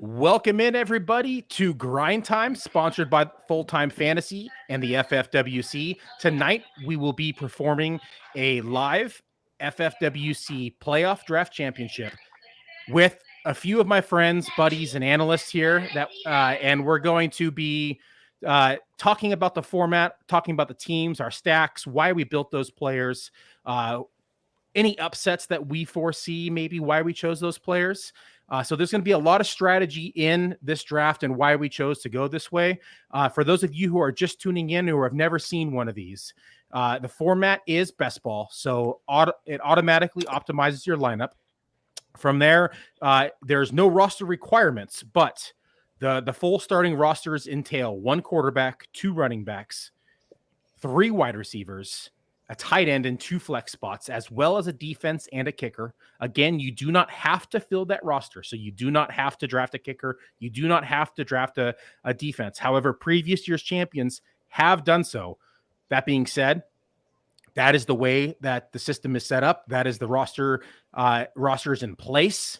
Welcome in, everybody, to Grind Time, sponsored by Full Time Fantasy and the FFWC. Tonight, we will be performing a live FFWC playoff draft championship with a few of my friends, buddies, and analysts here. And we're going to be talking about the format, talking about the teams, our stacks, why we built those players, any upsets that we foresee, maybe why we chose those players. So there's going to be a lot of strategy in this draft and why we chose to go this way. For those of you who are just tuning in or have never seen one of these, the format is Bestball. So it automatically optimizes your lineup. From there, there's no roster requirements, but the full starting rosters entail 1 quarterback, 2 running backs, 3 wide receivers, a tight end, and 2 flex spots, as well as a defense and a kicker. Again, you do not have to fill that roster. So you do not have to draft a kicker. You do not have to draft a defense. However, previous year's champions have done so. That being said, that is the way that the system is set up. That is the rosters in place.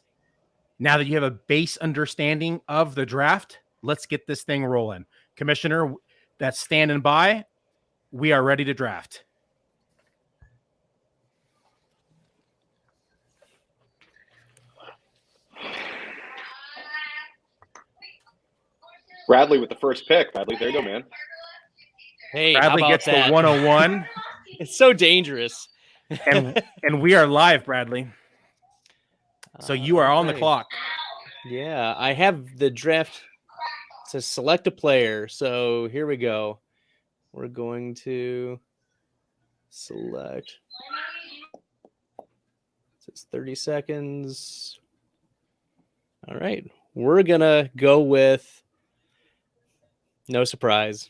Now that you have a base understanding of the draft, let's get this thing rolling. Commissioner, that's standing by. We are ready to draft. Bradley with the first pick. Bradley, there you go, man. Hey, Bradley gets that? the 101. It's so dangerous. and we are live, Bradley. So you are on the clock. Yeah, I have the draft. It says select a player. So here we go. We're going to select. It says 30 seconds. All right. We're going to go with no surprise.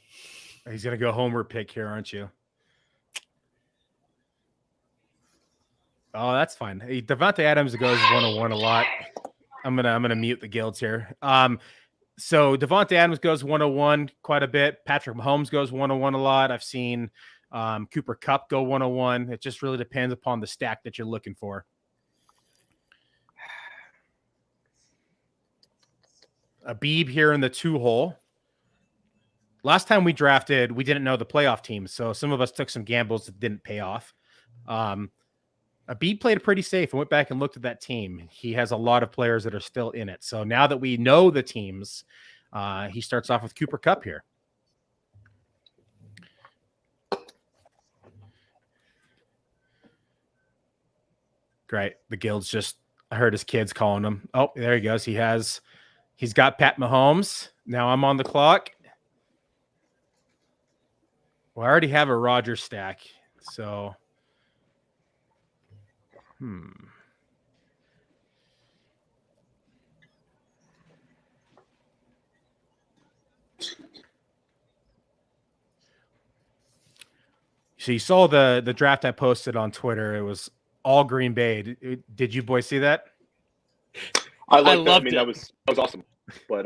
He's going to go homer pick here, aren't you? Oh, that's fine. Hey, Devonte Adams goes 101 a lot. I'm gonna mute the guilds here. So Devonte Adams goes 101 quite a bit. Patrick Mahomes goes 101 a lot. I've seen Cooper Kupp go 101. It just really depends upon the stack that you're looking for. Abib here in the 2-hole. Last time we drafted, we didn't know the playoff teams, so some of us took some gambles that didn't pay off. Abib played it pretty safe and went back and looked at that team. He has a lot of players that are still in it. So now that we know the teams, he starts off with Cooper Kupp here. Great. The guild's just, I heard his kids calling him. Oh, there he goes. He's got Pat Mahomes. Now I'm on the clock. Well, I already have a Rodgers stack, so So you saw the draft I posted on Twitter. It was all Green Bay. Did you boys see that? I loved that. I mean, that was awesome. But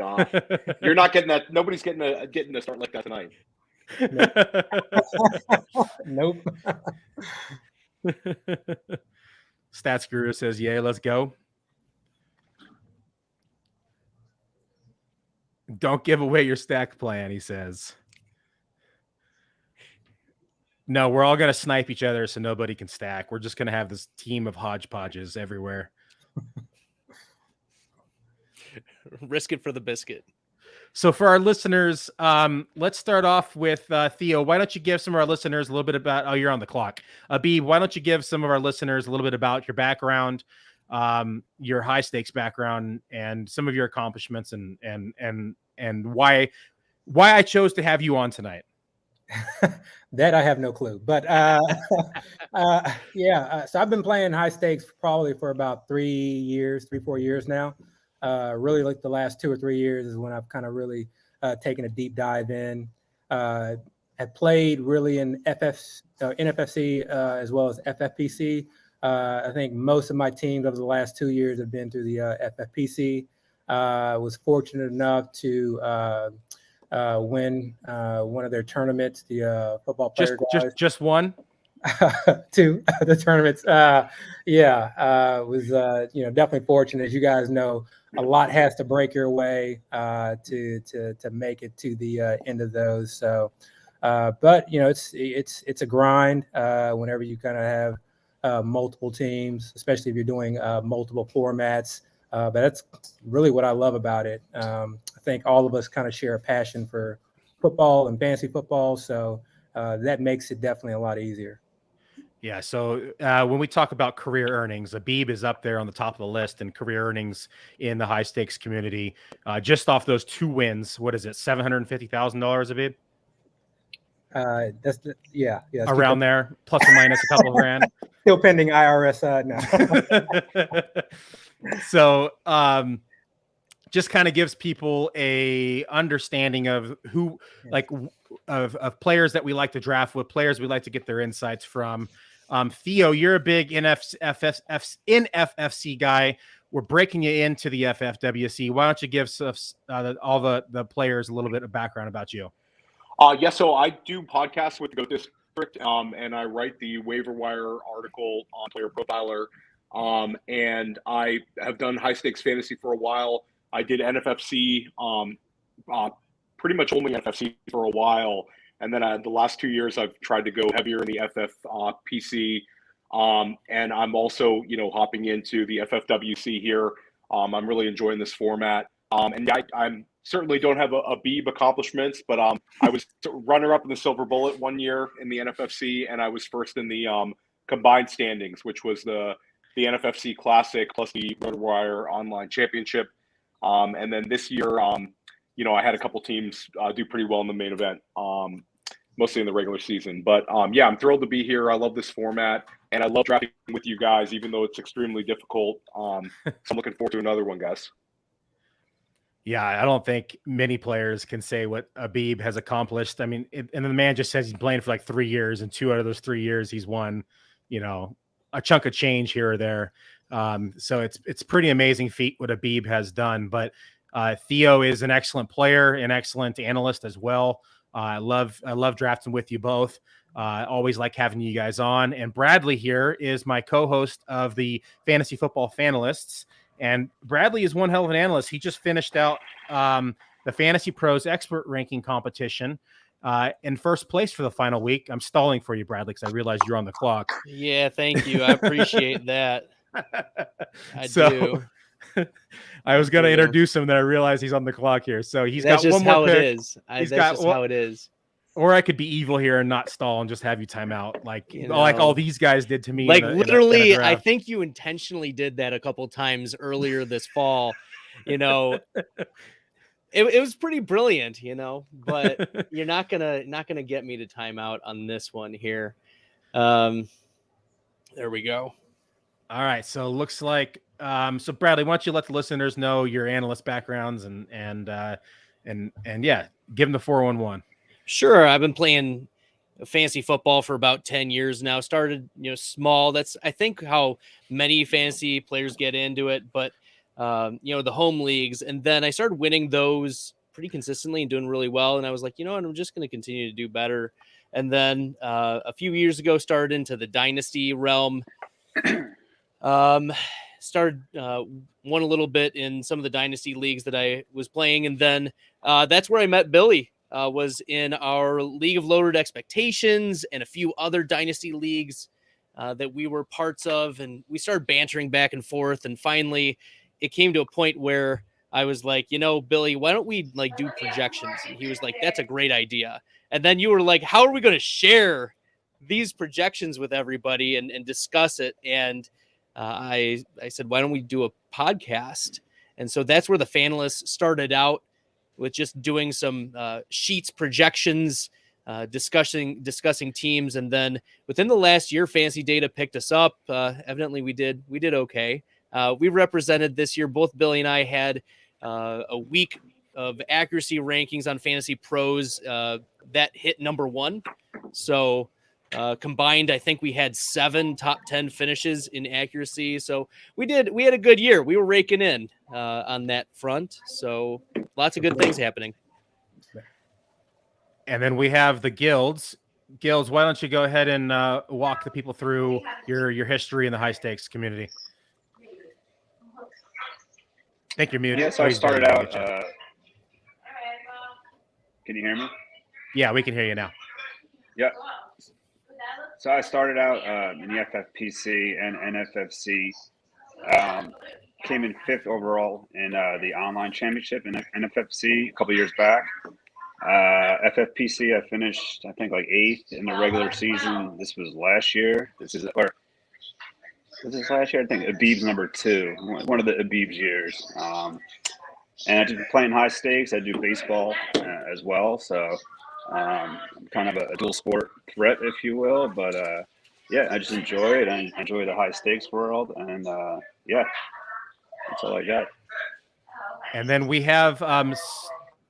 you're not getting that. Nobody's getting a start like that tonight. Nope. Stats Guru says, "Yeah, let's go." Don't give away your stack plan, he says. No, we're all going to snipe each other so nobody can stack. We're just going to have this team of hodgepodges everywhere. Risk it for the biscuit. So for our listeners, let's start off with Theo. Why don't you give some of our listeners a little bit about, oh, you're on the clock. Abib, why don't you give some of our listeners a little bit about your background, your high stakes background, and some of your accomplishments and why I chose to have you on tonight. That I have no clue, but yeah. So I've been playing high stakes probably for about 4 years now. Really like the last 2 or 3 years is when I've kind of really taken a deep dive in. Have played really in NFFC as well as FFPC. I think most of my teams over the last 2 years have been through the FFPC. Was fortunate enough to win one of their tournaments, the football player guys. Just one? to the tournaments. Was definitely fortunate. As you guys know, a lot has to break your way to make it to the end of those. So, but it's a grind whenever you kind of have multiple teams, especially if you're doing multiple formats. But that's really what I love about it. I think all of us kind of share a passion for football and fantasy football, so that makes it definitely a lot easier. Yeah, so when we talk about career earnings, Abib is up there on the top of the list in career earnings in the high stakes community. Just off those 2 wins, what is it, $750,000, Abib? Around there, plus or minus a couple of grand. Still pending IRS now. So just kind of gives people a understanding of who, like, of players that we like to draft with, players we like to get their insights from. Theo, you're a big FFC guy. We're breaking you into the FFWC. Why don't you give us all the players a little bit of background about you? So I do podcasts with the GOAT District, and I write the waiver wire article on Player Profiler. And I have done high stakes fantasy for a while. I did NFFC, pretty much only NFFC for a while. And then the last 2 years, I've tried to go heavier in the FFPC. And I'm also, hopping into the FFWC here. I'm really enjoying this format. And I'm certainly don't have a Beeb accomplishments, but I was runner-up in the Silver Bullet 1 year in the NFFC, and I was first in the combined standings, which was the NFFC Classic plus the RotoWire Online Championship. And then this year, I had a couple teams do pretty well in the main event, mostly in the regular season. But I'm thrilled to be here. I love this format, and I love drafting with you guys, even though it's extremely difficult. So I'm looking forward to another one, guys. Yeah, I don't think many players can say what Abib has accomplished. I mean, and the man just says he's playing for like 3 years, and 2 out of those 3 years he's won, a chunk of change here or there. So it's pretty amazing feat what Abib has done. But Theo is an excellent player, an excellent analyst as well. I love drafting with you both. Always like having you guys on. And Bradley here is my co-host of the Fantasy Football Fanalists. And Bradley is one hell of an analyst. He just finished out the Fantasy Pros Expert Ranking competition in first place for the final week. I'm stalling for you, Bradley, because I realize you're on the clock. Yeah, thank you. I appreciate that. I do. I was going to introduce him, then I realized he's on the clock here. So That's got one more pick. It is. That's just how it is. Or I could be evil here and not stall and just have you time out, like all these guys did to me. Like literally, I think you intentionally did that a couple times earlier this fall. It was pretty brilliant, but you're not gonna get me to time out on this one here. There we go. All right, so looks like so Bradley, why don't you let the listeners know your analyst backgrounds and yeah, give them the 411. Sure. I've been playing fantasy football for about 10 years now. Started, small. That's, I think, how many fantasy players get into it. But, the home leagues. And then I started winning those pretty consistently and doing really well. And I was like, I'm just going to continue to do better. And then a few years ago, started into the dynasty realm. Started won a little bit in some of the dynasty leagues that I was playing. And then that's where I met Billy. Was in our League of Loaded Expectations and a few other dynasty leagues that we were parts of. And we started bantering back and forth. And finally, it came to a point where I was like, Billy, why don't we do projections? And he was like, that's a great idea. And then you were like, how are we going to share these projections with everybody and discuss it? And I said, why don't we do a podcast? And so that's where the Fanalists started out, with just doing some sheets, projections, discussing teams. And then within the last year, Fantasy Data picked us up. Evidently we did okay. We represented this year. Both Billy and I had a week of accuracy rankings on Fantasy Pros that hit number 1. So combined, I think we had 7 top 10 finishes in accuracy. So we had a good year. We were raking in on that front. So lots of good things happening. And then we have the guilds. Gills, why don't you go ahead and walk the people through your history in the high stakes community? I think you're muted. Yeah, so I started out. Can you hear me? Yeah, we can hear you now. Yep. So I started out in the FFPC and NFFC. Came in 5th overall in the online championship in NFFC a couple years back. FFPC, I finished, I think, like 8th in the regular season. This was last year. Was this last year? I think Abib's number 2, one of the Abib's years. And I just playing high stakes. I do baseball as well. So I'm kind of a dual sport threat, if you will. But yeah, I just enjoy it. I enjoy the high stakes world. And yeah, that's all I got. And then we have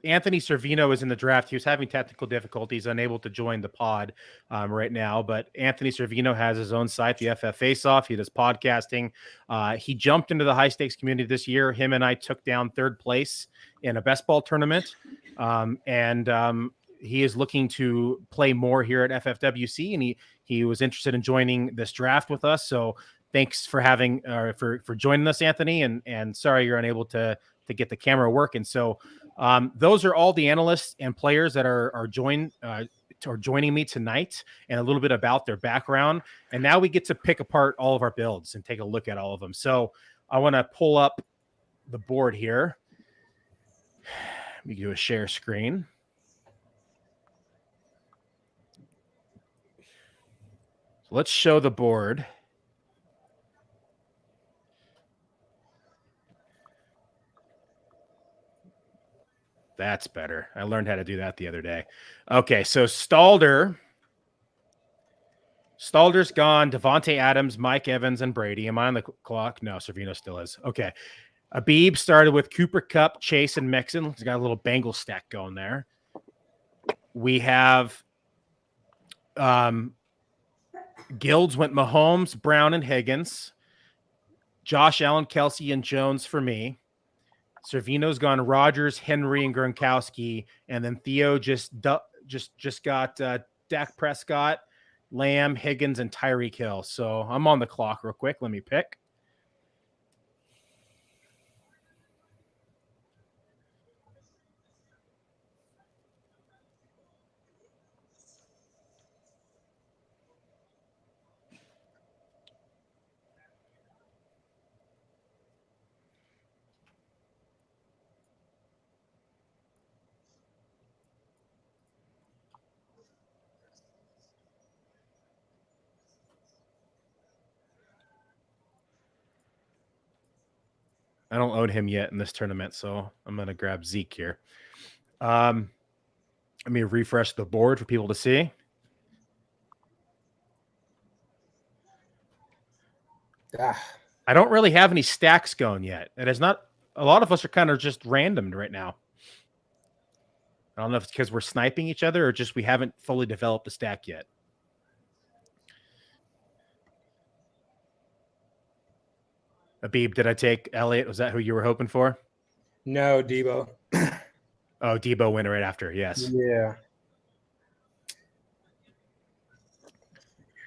Anthony Servino is in the draft. He was having technical difficulties, unable to join the pod right now. But Anthony Servino has his own site, the FF Face Off. He does podcasting. He jumped into the high stakes community this year. Him and I took down 3rd place in a Bestball tournament. And he is looking to play more here at FFWC. And he was interested in joining this draft with us. So thanks for having for joining us, Anthony. And sorry you're unable to get the camera working. So those are all the analysts and players that are joining me tonight, and a little bit about their background. And now we get to pick apart all of our builds and take a look at all of them. So I want to pull up the board here. Let me do a share screen. So let's show the board. That's better. I learned how to do that the other day. Okay, so Stalder's gone. Devonte Adams, Mike Evans, and Brady. Am I on the clock? No, Servino still is. Okay. Abib started with Cooper Kupp, Chase, and Mixon. He's got a little Bengal stack going there. We have Guilds went Mahomes, Brown, and Higgins. Josh Allen, Kelsey, and Jones for me. Servino's gone Rodgers, Henry, and Gronkowski, and then Theo just got Dak Prescott, Lamb, Higgins, and Tyreek Hill. So I'm on the clock real quick. Let me pick. I don't own him yet in this tournament, so I'm going to grab Zeke here. Let me refresh the board for people to see. I don't really have any stacks going yet. It is not. A lot of us are kind of just randomed right now. I don't know if it's because we're sniping each other or just we haven't fully developed the stack yet. Abib, did I take Elliott? Was that who you were hoping for? No, Debo. Oh, Debo went right after. Yes. Yeah.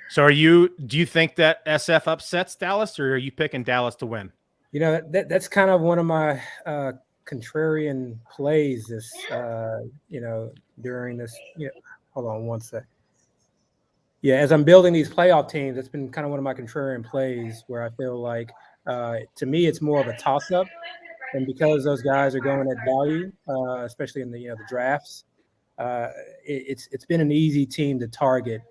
So do you think that SF upsets Dallas, or are you picking Dallas to win? You know, that's kind of one of my contrarian plays this, during this. Hold on one sec. Yeah, as I'm building these playoff teams, it's been kind of one of my contrarian plays where I feel like, to me, it's more of a toss-up. And because those guys are going at value, especially in the drafts, it's been an easy team to target,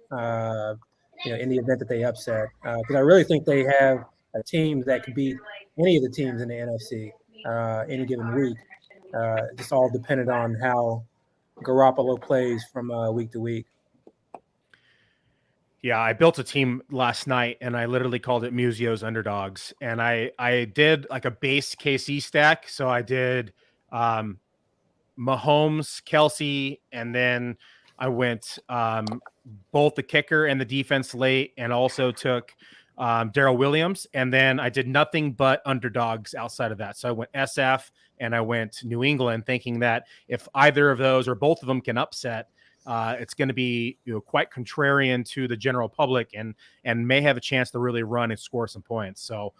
in the event that they upset. Because I really think they have a team that could beat any of the teams in the NFC any given week. Just all dependent on how Garoppolo plays from week to week. Yeah, I built a team last night, and I literally called it Museo's Underdogs. And I did like a base KC stack. So I did Mahomes, Kelsey, and then I went both the kicker and the defense late, and also took Darrell Williams. And then I did nothing but underdogs outside of that. So I went SF and I went New England, thinking that if either of those or both of them can upset, it's going to be quite contrarian to the general public and may have a chance to really run and score some points. So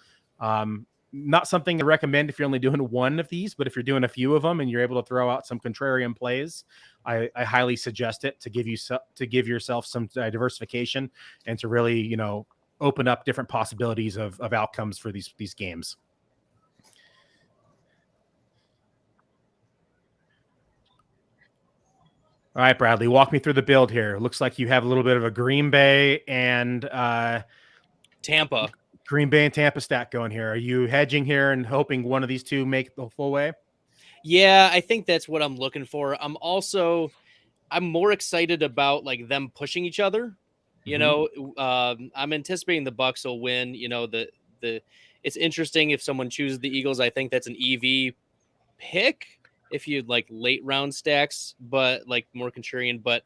not something to recommend if you're only doing one of these, but if you're doing a few of them and you're able to throw out some contrarian plays, I highly suggest it to give yourself some diversification and to really, open up different possibilities of outcomes for these games. All right, Bradley, walk me through the build here. Looks like you have a little bit of a Green Bay and Tampa stack going here. Are you hedging here and hoping one of these two make the full way? Yeah, I think that's what I'm looking for. I'm more excited about like them pushing each other. I'm anticipating the Bucs will win. It's interesting if someone chooses the Eagles. I think that's an EV pick if you like late round stacks, but like more contrarian. But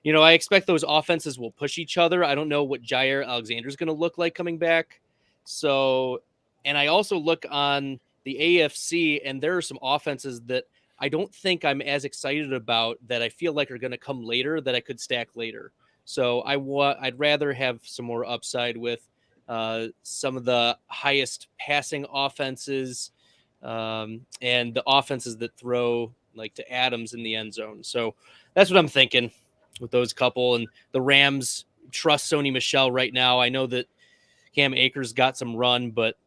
I expect those offenses will push each other. I don't know what Jair Alexander is going to look like coming back. So, and I also look on the AFC, and there are some offenses that I don't think I'm as excited about that I feel like are going to come later that I could stack later. So I'd rather have some more upside with some of the highest passing offenses and the offenses that throw like to Adams in the end zone. So that's what I'm thinking with those couple. And the Rams trust Sony Michel right now. I know that Cam Akers got some run, but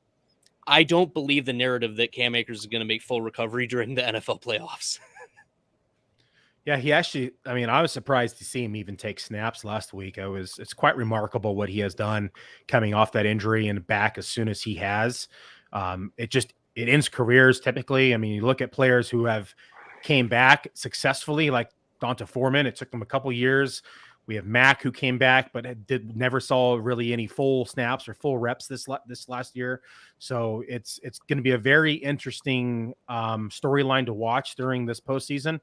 I don't believe the narrative that Cam Akers is going to make full recovery during the NFL playoffs. Yeah, he actually, I was surprised to see him even take snaps last week. It's quite remarkable what he has done coming off that injury and back as soon as he has. It ends careers typically. You look at players who have came back successfully, like Donta Foreman. It took them a couple years. We have Mac who came back, but never saw really any full snaps or full reps this last year. So it's going to be a very interesting storyline to watch during this postseason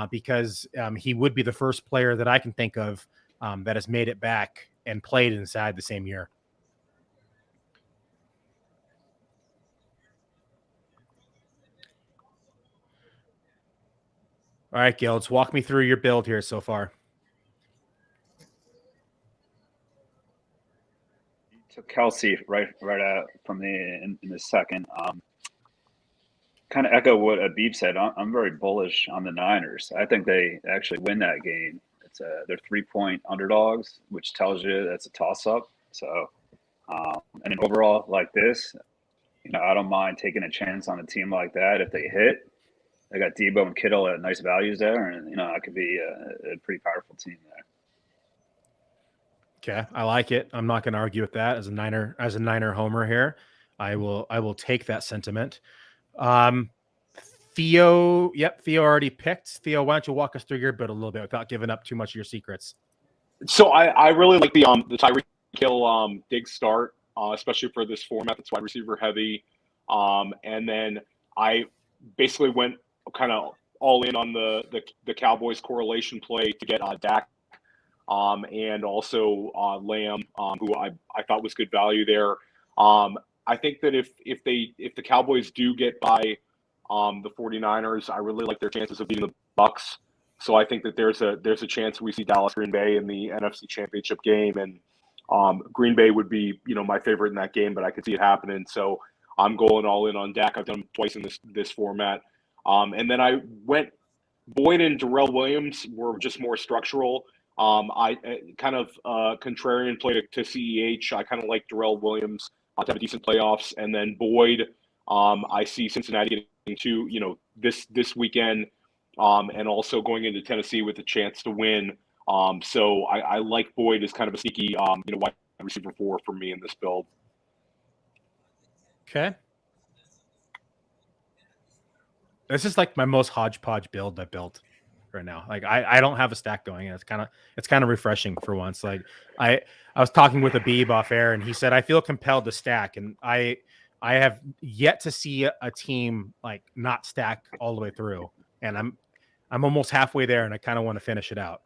because he would be the first player that I can think of that has made it back and played inside the same year. All right, Gilds, walk me through your build here so far. So Kelsey, right out from in the second. Kind of echo what Abib said. I'm very bullish on the Niners. I think they actually win that game. They're 3-point underdogs, which tells you that's a toss-up. So, and then overall, like this, I don't mind taking a chance on a team like that if they hit. They got Debo and Kittle at nice values there, and that could be a pretty powerful team there. Okay, I like it. I'm not going to argue with that as a Niner homer here. I will take that sentiment. Theo already picked. Theo, why don't you walk us through your build a little bit without giving up too much of your secrets? So I really like the Tyreek Hill dig start, especially for this format that's wide receiver heavy. And then I basically went kind of all in on the Cowboys correlation play to get Dak. And also Lamb, who I thought was good value there. I think that if the Cowboys do get by the 49ers, I really like their chances of beating the Bucs. So I think that there's a chance we see Dallas Green Bay in the NFC Championship game, and Green Bay would be my favorite in that game, but I could see it happening. So I'm going all in on Dak. I've done twice in this format, and then I went Boyd and Darrell Williams were just more structural. I kind of contrarian play to CEH. I kind of like Darrell Williams to have a decent playoffs, and then Boyd. I see Cincinnati getting to this weekend, and also going into Tennessee with a chance to win. So I like Boyd as kind of a sneaky wide receiver for me in this build. Okay. This is like my most hodgepodge build I built right now. Like I don't have a stack going. It's kind of refreshing for once. Like I was talking with Abib off air, and he said I feel compelled to stack, and I have yet to see a team like not stack all the way through, and I'm almost halfway there, and I kind of want to finish it out.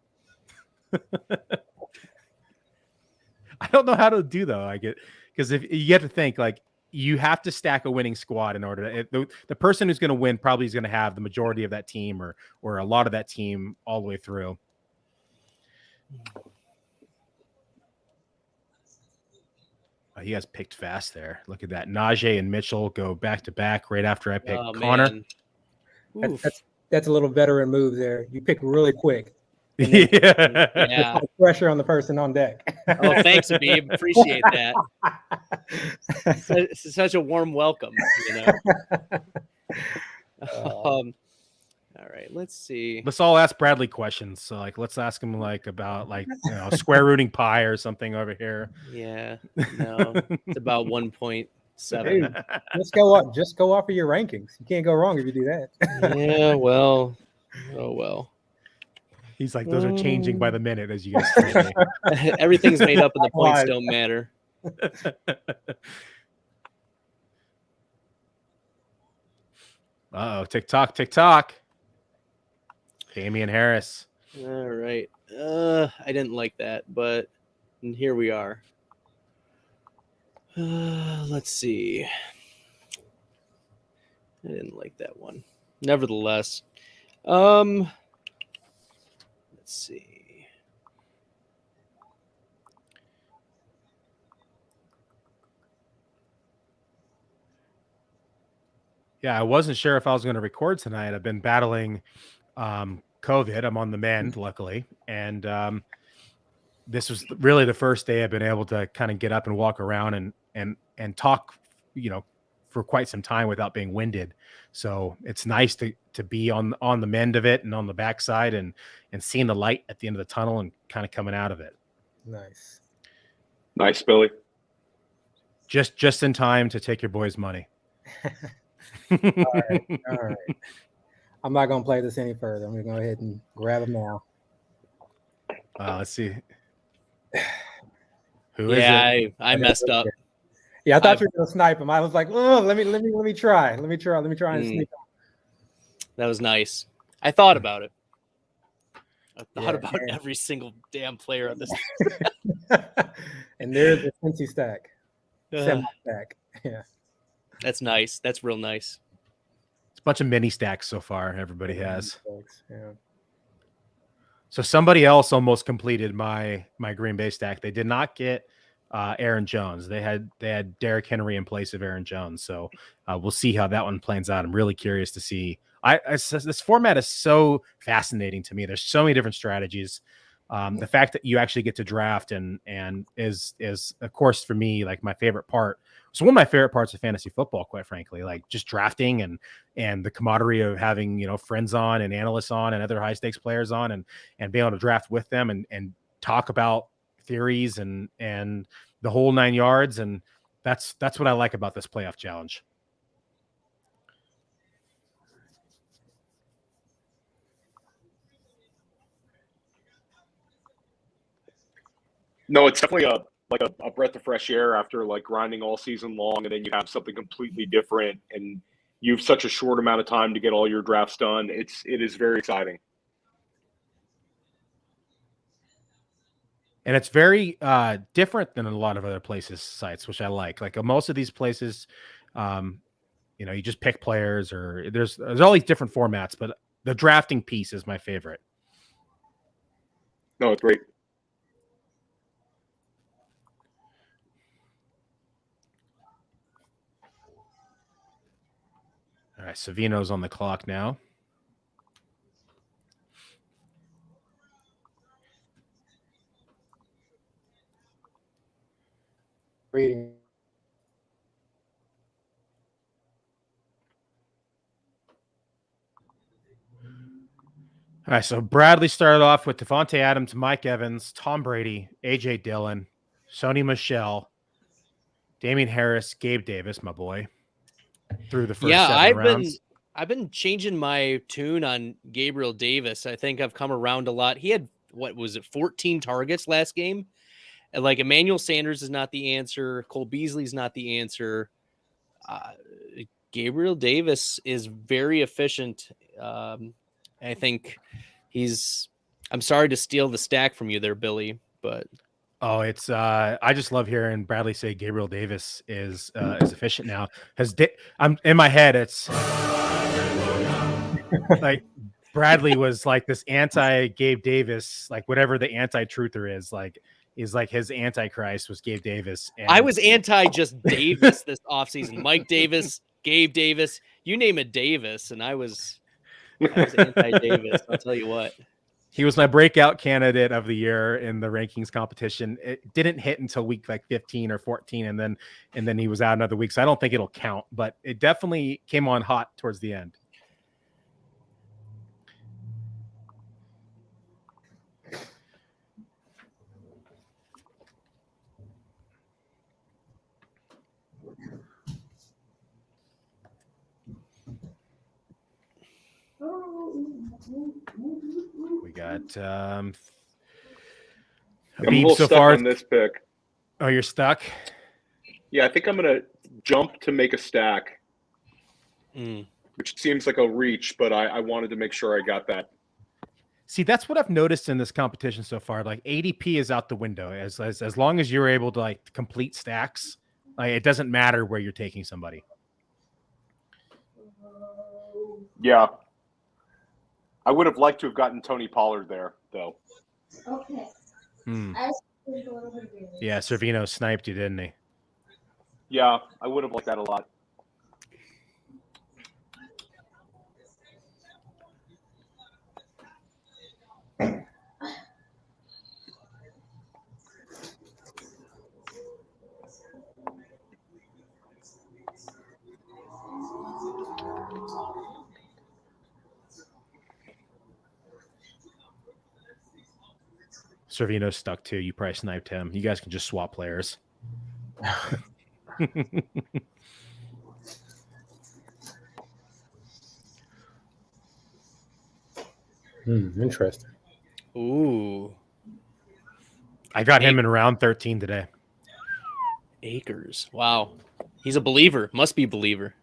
I don't know how to do though. I get because if you get to think like you have to stack a winning squad in order to the person who's going to win probably is going to have the majority of that team or a lot of that team all the way through. You guys picked fast there. Look at that. Najee and Mitchell go back to back right after I pick Oh, Connor. man. That's a little veteran move there. You pick really quick. Yeah. Pressure on the person on deck. Oh, thanks, Abib. Appreciate that. It's such a warm welcome, you know. All right, let's see. Let's all ask Bradley questions. So, like, let's ask him about square rooting pi or something over here. Yeah, no, it's about 1.7. Hey, just go off of your rankings. You can't go wrong if you do that. Yeah, well, oh well. He's like, those are changing by the minute as you guys say. Everything's made up and the points don't matter. Uh-oh, tick-tock. Damian Harris. All right. I didn't like that, but here we are. Let's see. I didn't like that one. Nevertheless, let's see. Yeah, I wasn't sure if I was going to record tonight. I've been battling COVID. I'm on the mend, luckily. And this was really the first day I've been able to kind of get up and walk around and talk, for quite some time without being winded. So it's nice to be on the mend of it and on the backside and seeing the light at the end of the tunnel and kind of coming out of it. Nice, Billy. Just in time to take your boy's money. All right. I'm not going to play this any further. I'm going to go ahead and grab him now. Let's see. Who is it? Yeah, I messed up. Yeah, I thought you were going to snipe him. I was like, oh, let me try. Let me try and sneak him. That was nice. I thought about it. I thought about every single damn player on this. And there's the Cincy stack. Semi-stack. Yeah. That's nice. That's real nice. It's a bunch of mini stacks so far. Everybody has. Yeah. So somebody else almost completed my Green Bay stack. They did not get Aaron Jones. They had Derrick Henry in place of Aaron Jones. So we'll see how that one plans out. I'm really curious to see. This format is so fascinating to me. There's so many different strategies. The fact that you actually get to draft and is of course for me like my favorite part. So one of my favorite parts of fantasy football, quite frankly, like just drafting and the camaraderie of having, friends on and analysts on and other high stakes players on and being able to draft with them and talk about theories and the whole 9 yards. And that's what I like about this playoff challenge. No, it's definitely a breath of fresh air after like grinding all season long, and then you have something completely different, and you have such a short amount of time to get all your drafts done. It is very exciting. And it's very different than a lot of other places sites, which I like. Like most of these places, you just pick players, or there's all these different formats, but the drafting piece is my favorite. No, it's great. All right, Savino's on the clock now. Reading. All right, so Bradley started off with Devonte Adams, Mike Evans, Tom Brady, A.J. Dillon, Sony Michel, Damian Harris, Gabe Davis, my boy, through the first 7 rounds. I've been changing my tune on Gabriel Davis. I think I've come around a lot. He had, 14 targets last game? And like Emmanuel Sanders is not the answer. Cole Beasley's not the answer. Gabriel Davis is very efficient. I think I'm sorry to steal the stack from you there, Billy, but. Oh, it's I just love hearing Bradley say Gabriel Davis is efficient now. I'm in my head. It's like Bradley was like this anti-Gabe Davis, like whatever the anti-truther is like his antichrist was Gabe Davis. And I was anti just Davis this offseason. Mike Davis, Gabe Davis, you name it Davis, and I was anti Davis. I'll tell you what. he was my breakout candidate of the year in the rankings competition. It didn't hit until week like 15 or 14, and then he was out another week. So I don't think it'll count, but it definitely came on hot towards the end. We got I'm a Habib little so stuck far. on this pick. Oh, you're stuck? Yeah, I think I'm going to jump to make a stack, which seems like a reach, but I wanted to make sure I got that. See, that's what I've noticed in this competition so far. Like ADP is out the window as long as you're able to like complete stacks. Like it doesn't matter where you're taking somebody. Yeah. I would have liked to have gotten Tony Pollard there, though. Okay. Yeah, Servino sniped you, didn't he? Yeah, I would have liked that a lot. Servino's stuck too. You probably sniped him. You guys can just swap players. Interesting. Ooh. I got him in round 13 today. Akers. Wow. He's a believer. Must be a believer.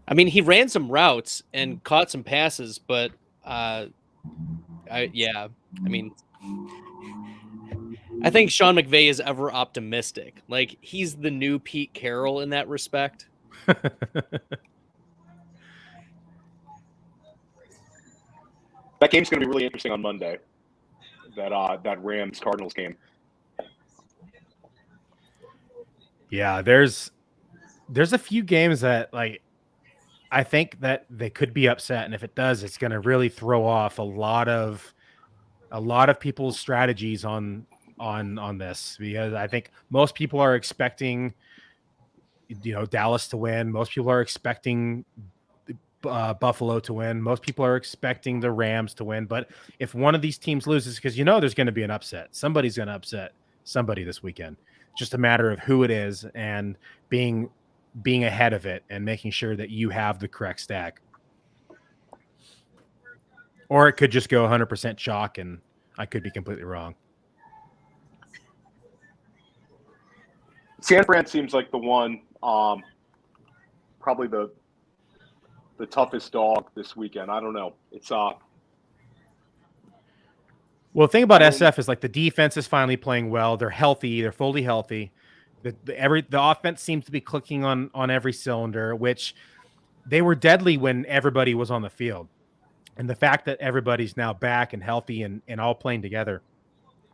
I mean, he ran some routes and caught some passes, but I think Sean McVay is ever optimistic. Like, he's the new Pete Carroll in that respect. That game's going to be really interesting on Monday. That Rams Cardinals game. Yeah, there's a few games that like I think that they could be upset, and if it does, it's going to really throw off a lot of people's strategies on this, because I think most people are expecting Dallas to win. Most people are expecting Buffalo to win. Most people are expecting the Rams to win. But if one of these teams loses, because there's going to be an upset, somebody's going to upset somebody this weekend. It's just a matter of who it is and being ahead of it and making sure that you have the correct stack. Or it could just go 100% chalk, and I could be completely wrong. San Fran seems like the one, probably the toughest dog this weekend. I don't know. It's well, the thing about SF is like the defense is finally playing well. They're healthy. They're fully healthy. The offense seems to be clicking on every cylinder, which they were deadly when everybody was on the field. And the fact that everybody's now back and healthy and all playing together,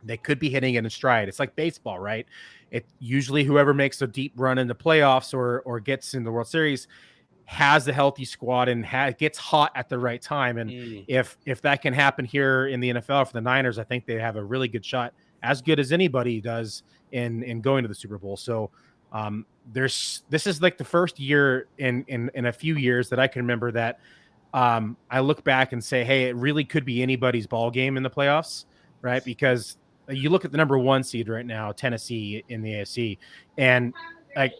they could be hitting it in stride. It's like baseball, right? It usually whoever makes a deep run in the playoffs or gets in the World Series has a healthy squad and gets hot at the right time. And if that can happen here in the NFL for the Niners, I think they have a really good shot, as good as anybody does in going to the Super Bowl. So this is like the first year in a few years that I can remember that I look back and say, hey, it really could be anybody's ball game in the playoffs, right? Because you look at the number 1 seed right now, Tennessee in the AFC, and like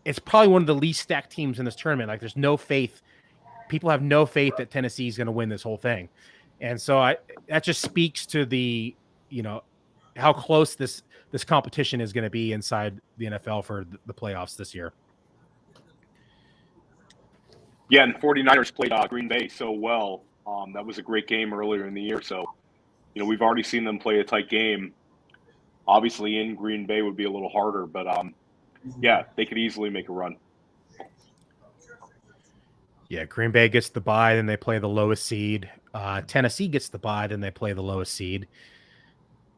it's probably one of the least stacked teams in this tournament. Like there's no faith. People have no faith that Tennessee is going to win this whole thing. And so that just speaks to the, how close this competition is going to be inside the NFL for the playoffs this year. Yeah, and 49ers played Green Bay so well. That was a great game earlier in the year. So, we've already seen them play a tight game. Obviously, in Green Bay would be a little harder, but yeah, they could easily make a run. Yeah, Green Bay gets the bye, then they play the lowest seed. Tennessee gets the bye, then they play the lowest seed.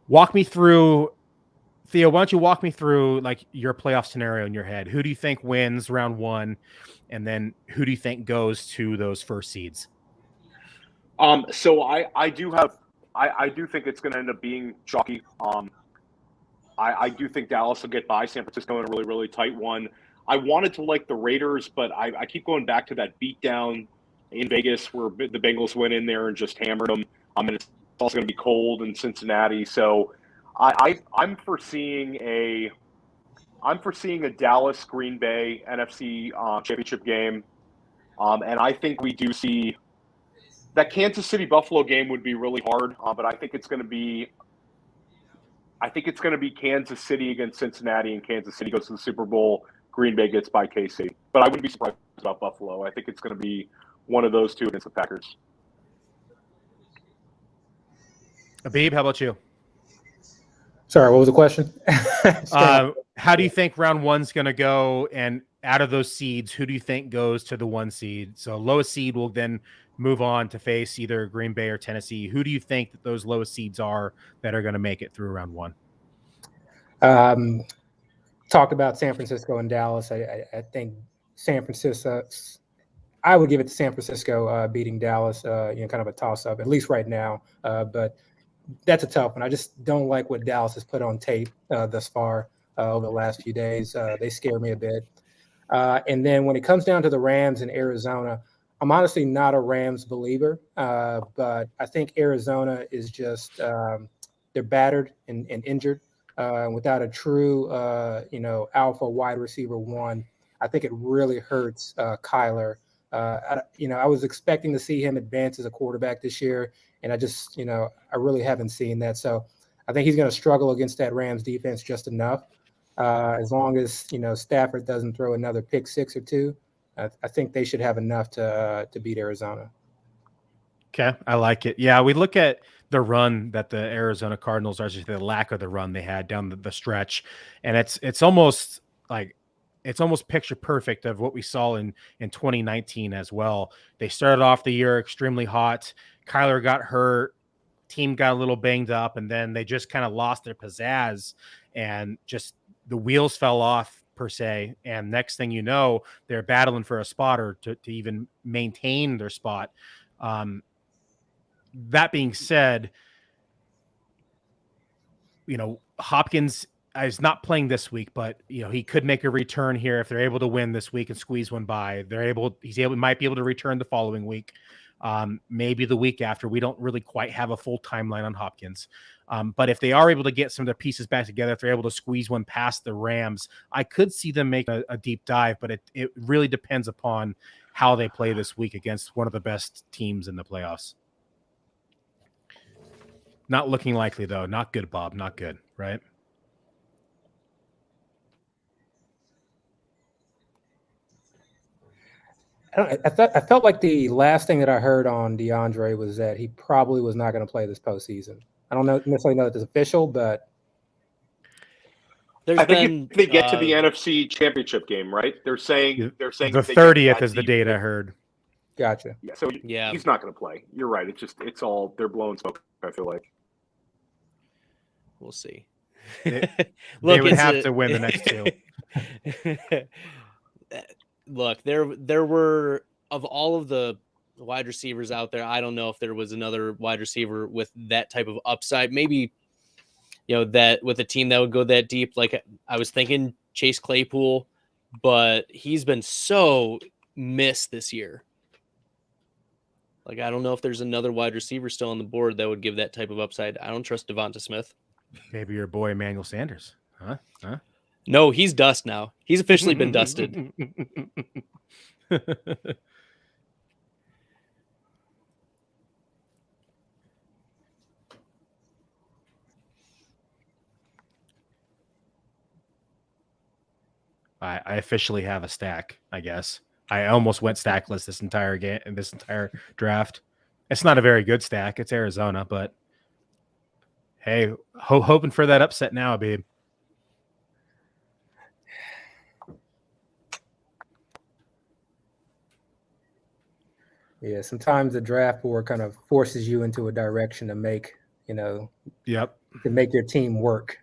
Walk me through, Theo, why don't you walk me through like your playoff scenario in your head? Who do you think wins round one? And then who do you think goes to those first seeds? So I do think it's going to end up being chalky. I do think Dallas will get by San Francisco in a really, really tight one. I wanted to like the Raiders, but I keep going back to that beatdown in Vegas where the Bengals went in there and just hammered them. And it's also going to be cold in Cincinnati. So I'm foreseeing a Dallas Green Bay NFC championship game. And I think we do see that Kansas City Buffalo game would be really hard, but I think it's going to be Kansas City against Cincinnati, and Kansas City goes to the Super Bowl. Green Bay gets by KC, but I wouldn't be surprised about Buffalo. I think it's going to be one of those two against the Packers. Abib, how about you? Sorry, what was the question? How do you think round one's going to go? And out of those seeds, who do you think goes to the one seed? So lowest seed will then move on to face either Green Bay or Tennessee. Who do you think that those lowest seeds are that are going to make it through round one? Talked about San Francisco and Dallas. I think San Francisco. I would give it to San Francisco beating Dallas. Kind of a toss-up, at least right now. But that's a tough one. I just don't like what Dallas has put on tape thus far over the last few days. They scare me a bit. And then when it comes down to the Rams in Arizona, I'm honestly not a Rams believer, but I think Arizona is just they're battered and injured. Without a true, alpha wide receiver one, I think it really hurts Kyler. I was expecting to see him advance as a quarterback this year, and I just, I really haven't seen that. So I think he's going to struggle against that Rams defense just enough. As long as, Stafford doesn't throw another pick six or two, I think they should have enough to beat Arizona. Okay, I like it. Yeah, we look at the run that the Arizona Cardinals, or just the lack of the run they had down the stretch, and it's almost picture perfect of what we saw in 2019 as well. They started off the year extremely hot. Kyler got hurt, team got a little banged up, and then they just kind of lost their pizzazz and just the wheels fell off per se. And next thing you know, they're battling for a spot or to even maintain their spot. That being said, Hopkins is not playing this week, but he could make a return here if they're able to win this week and squeeze one by. Might be able to return the following week, maybe the week after. We don't really quite have a full timeline on Hopkins, but if they are able to get some of their pieces back together, if they're able to squeeze one past the Rams, I could see them make a deep dive. But it really depends upon how they play this week against one of the best teams in the playoffs. Not looking likely, though. Not good, Bob. Not good, right? I felt like the last thing that I heard on DeAndre was that he probably was not going to play this postseason. I don't necessarily know that it's official, but I think if they get to the NFC Championship game, right? They're saying the 30th is the date I heard. Gotcha. Yeah, so he's not going to play. You're right. It's all they're blowing smoke, I feel like. We'll see. They would have to win the next two. Look, there were, of all of the wide receivers out there, I don't know if there was another wide receiver with that type of upside. Maybe, that with a team that would go that deep. Like I was thinking Chase Claypool, but he's been so missed this year. Like, I don't know if there's another wide receiver still on the board that would give that type of upside. I don't trust Devonta Smith. Maybe your boy Emmanuel Sanders. Huh? No, he's dust now. He's officially been dusted. I officially have a stack, I guess. I almost went stackless this entire game, this entire draft. It's not a very good stack. It's Arizona, but hey, hoping for that upset now, babe. Yeah, sometimes the draft board kind of forces you into a direction to make, Yep. to make your team work.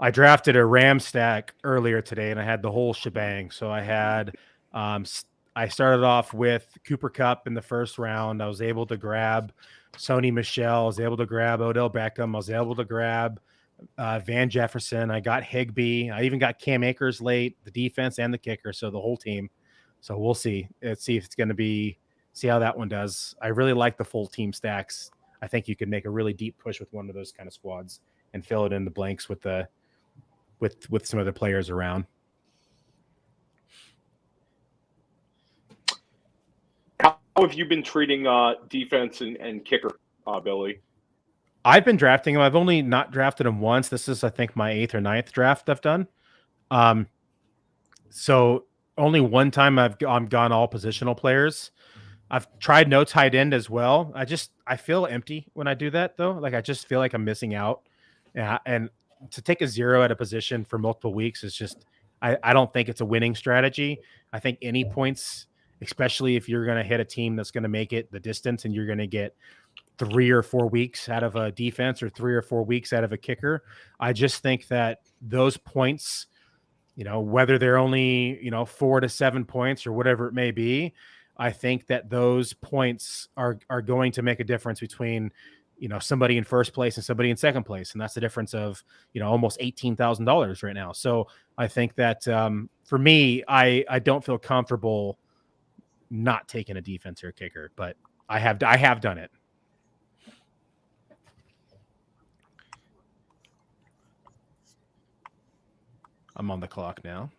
I drafted a Ram stack earlier today, and I had the whole shebang. So I had, I started off with Cooper Kupp in the first round. I was able to grab Sony Michel. I was able to grab Odell Beckham. I was able to grab Van Jefferson. I got Higbee. I even got Cam Akers late, the defense and the kicker. So the whole team. So we'll see. Let's see if it's going to be, see how that one does. I really like the full team stacks. I think you could make a really deep push with one of those kind of squads and fill it in the blanks with the, with some of the players around. How have you been treating defense and kicker, Billy? I've been drafting him. I've only not drafted him once. This is, I think, my 8th or 9th draft I've done. So only one time I've gone all positional players. I've tried no tight end as well. I feel empty when I do that though. Like I just feel like I'm missing out. Yeah, and to take a 0 at a position for multiple weeks is just, I don't think it's a winning strategy. I think any points, especially if you're going to hit a team that's going to make it the distance and you're going to get 3 or 4 weeks out of a defense or 3 or 4 weeks out of a kicker. I just think that those points, whether they're only, 4 to 7 points or whatever it may be, I think that those points are going to make a difference between, somebody in first place and somebody in second place. And that's the difference of, almost $18,000 right now. So I think that for me, I don't feel comfortable not taking a defense or a kicker, but I have done it. I'm on the clock now.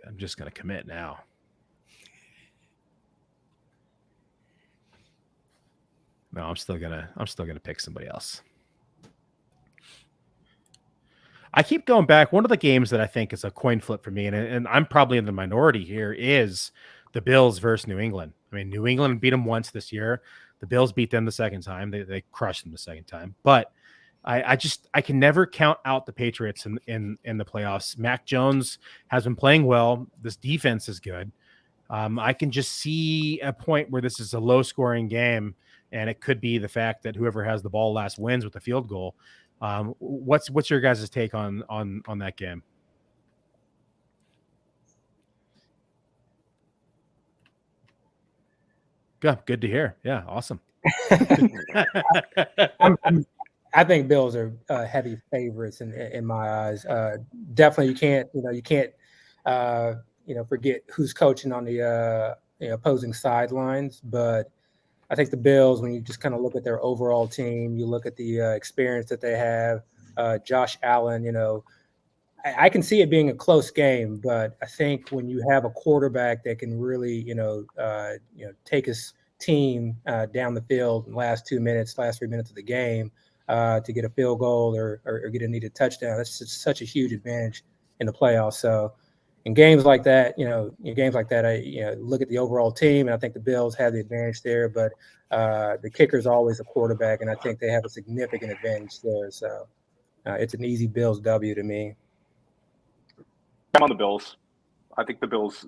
I'm just going to commit now. No, I'm still gonna pick somebody else. I keep going back. One of the games that I think is a coin flip for me, and I'm probably in the minority here, is the Bills versus New England. I mean, New England beat them once this year. The Bills beat them the second time. They crushed them the second time. But I can never count out the Patriots in the playoffs. Mac Jones has been playing well. This defense is good. I can just see a point where this is a low scoring game, and it could be the fact that whoever has the ball last wins with the field goal. What's your guys' take on that game? Good to hear. Yeah, awesome. I think Bills are heavy favorites in my eyes. Definitely, you can't forget who's coaching on the opposing sidelines. But I think the Bills, when you just kind of look at their overall team, you look at the experience that they have. Josh Allen, I can see it being a close game, but I think when you have a quarterback that can really, take his team down the field in the last 3 minutes of the game to get a field goal or get a needed touchdown, that's just such a huge advantage in the playoffs. So in games like that, I look at the overall team, and I think the Bills have the advantage there, but the kicker is always a quarterback, and I think they have a significant advantage there. So it's an easy Bills W to me. I'm on the Bills. I think the Bills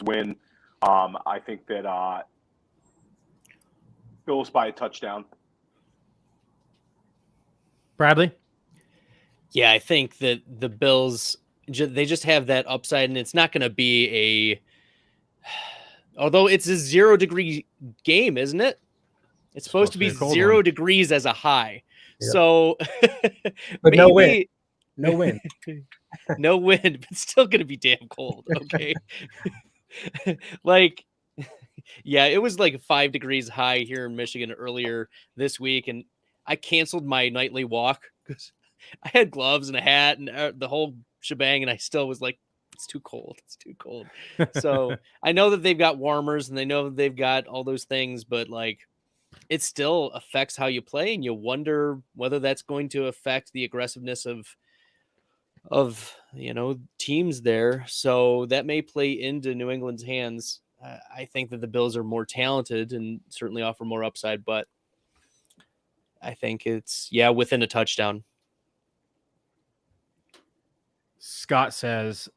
win. I think that Bills by a touchdown. Bradley? Yeah, I think that the Bills, they just have that upside, and it's not going to be although it's a 0-degree game, isn't it? It's supposed to be 0 degrees as a high. Yep. So but maybe, no wind. No wind, but still going to be damn cold. Okay. Yeah, it was like 5 degrees high here in Michigan earlier this week, and I canceled my nightly walk because I had gloves and a hat and the whole shebang, and I still was like, it's too cold. It's too cold. So I know that they've got warmers and they know that they've got all those things, but it still affects how you play, and you wonder whether that's going to affect the aggressiveness of teams there. So that may play into New England's hands. I think that the Bills are more talented and certainly offer more upside, but I think it's within a touchdown. Scott says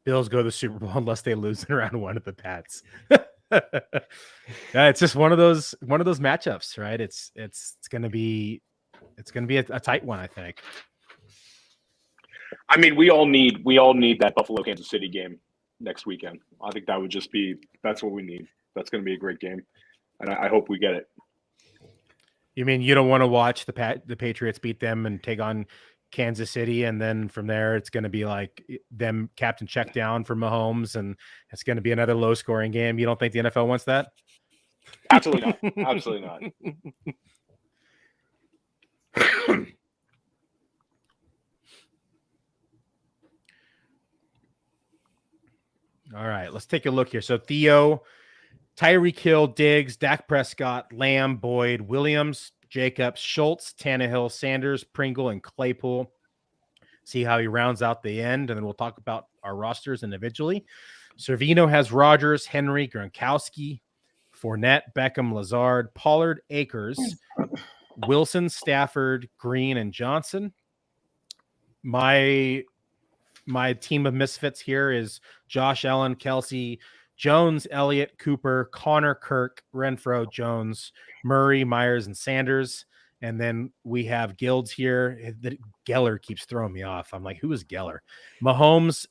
Bills go to the Super Bowl unless they lose in round 1 of the Pats. It's just one of those matchups, right? It's gonna be a tight one, I think. I mean, we all need that Buffalo Kansas City game next weekend. I think that would just be that's what we need. That's going to be a great game, and I hope we get it. You mean you don't want to watch the Patriots beat them and take on Kansas City, and then from there it's going to be like them captain check down for Mahomes, and it's going to be another low scoring game? You don't think the NFL wants that? Absolutely not. Absolutely not. All right, let's take a look here. So Theo, Tyreek Hill, Diggs, Dak Prescott, Lamb, Boyd, Williams, Jacobs, Schultz, Tannehill, Sanders, Pringle, and Claypool. See how he rounds out the end, and then we'll talk about our rosters individually. Servino has Rodgers, Henry, Gronkowski, Fournette, Beckham, Lazard, Pollard, Akers, Wilson, Stafford, Green, and Johnson. My team of misfits here is Josh Allen, Kelsey, Jones, Elliott, Cooper, Connor, Kirk, Renfro, Jones, Murray, Myers, and Sanders. And then we have Guilds here. Geller keeps throwing me off. I'm like, who is Geller? Mahomes,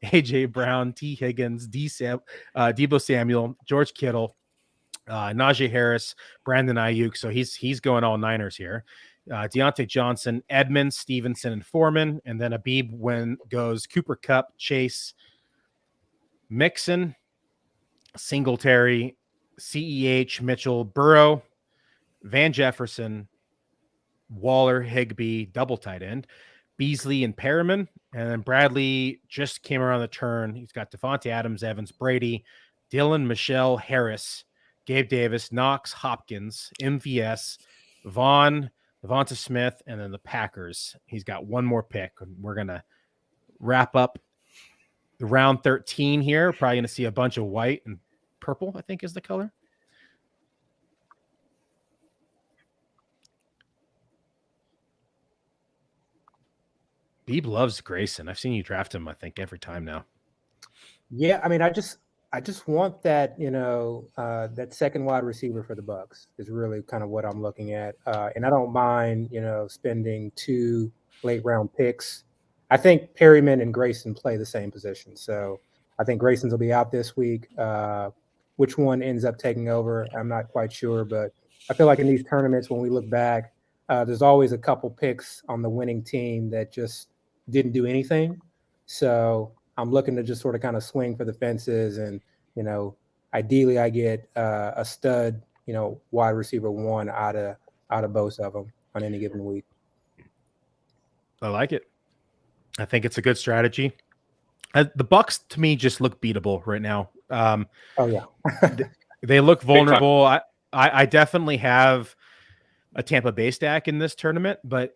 AJ Brown, T. Higgins, Debo Samuel, George Kittle, Najee Harris, Brandon Ayuk. So he's going all Niners here. Deontay Johnson, Edmonds, Stevenson, and Foreman. And then Abib goes Cooper Kupp, Chase, Mixon, Singletary, CEH, Mitchell, Burrow, Van Jefferson, Waller, Higbee, double tight end, Beasley, and Perriman. And then Bradley just came around the turn. He's got Devonte Adams, Evans, Brady, Dylan, Michelle, Harris, Gabe Davis, Knox, Hopkins, MVS, Vaughn, Devonta Smith, and then the Packers. He's got one more pick. We're going to wrap up the round 13 here. Probably going to see a bunch of white and purple, I think is the color. Beeb loves Grayson. I've seen you draft him, I think, every time now. Yeah, I mean, I just want that, that second wide receiver for the Bucs is really kind of what I'm looking at. And I don't mind, spending 2 late round picks. I think Perryman and Grayson play the same position. So I think Grayson's will be out this week. Which one ends up taking over, I'm not quite sure. But I feel like in these tournaments, when we look back, there's always a couple picks on the winning team that just didn't do anything. So I'm looking to just sort of kind of swing for the fences, and ideally I get a stud, wide receiver 1 out of both of them on any given week. I like it. I think it's a good strategy. The Bucs to me just look beatable right now. Oh yeah, they look vulnerable. I definitely have a Tampa Bay stack in this tournament, but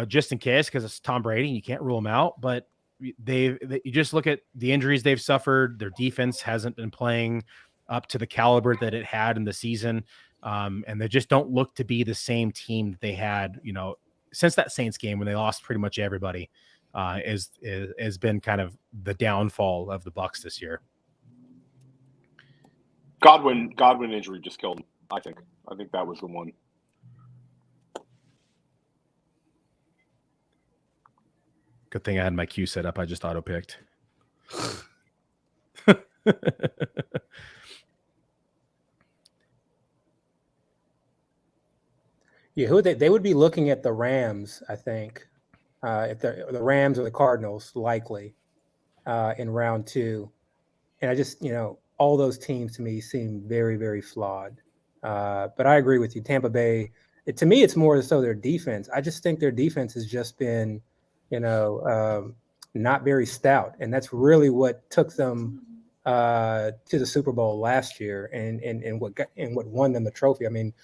just in case, because it's Tom Brady, and you can't rule them out. But you just look at the injuries they've suffered. Their defense hasn't been playing up to the caliber that it had in the season, and they just don't look to be the same team that they had, since that Saints game when they lost pretty much everybody. Has been kind of the downfall of the Bucs this year. Godwin injury just killed him. I think that was the one. Good thing I had my queue set up. I just auto picked. Yeah, who they would be looking at the Rams, I think. If the Rams or the Cardinals, likely in round 2. And I just, all those teams to me seem very, very flawed. But I agree with you. Tampa Bay, to me, it's more so their defense. I just think their defense has just been, not very stout. And that's really what took them to the Super Bowl last year and what won them the trophy. I mean,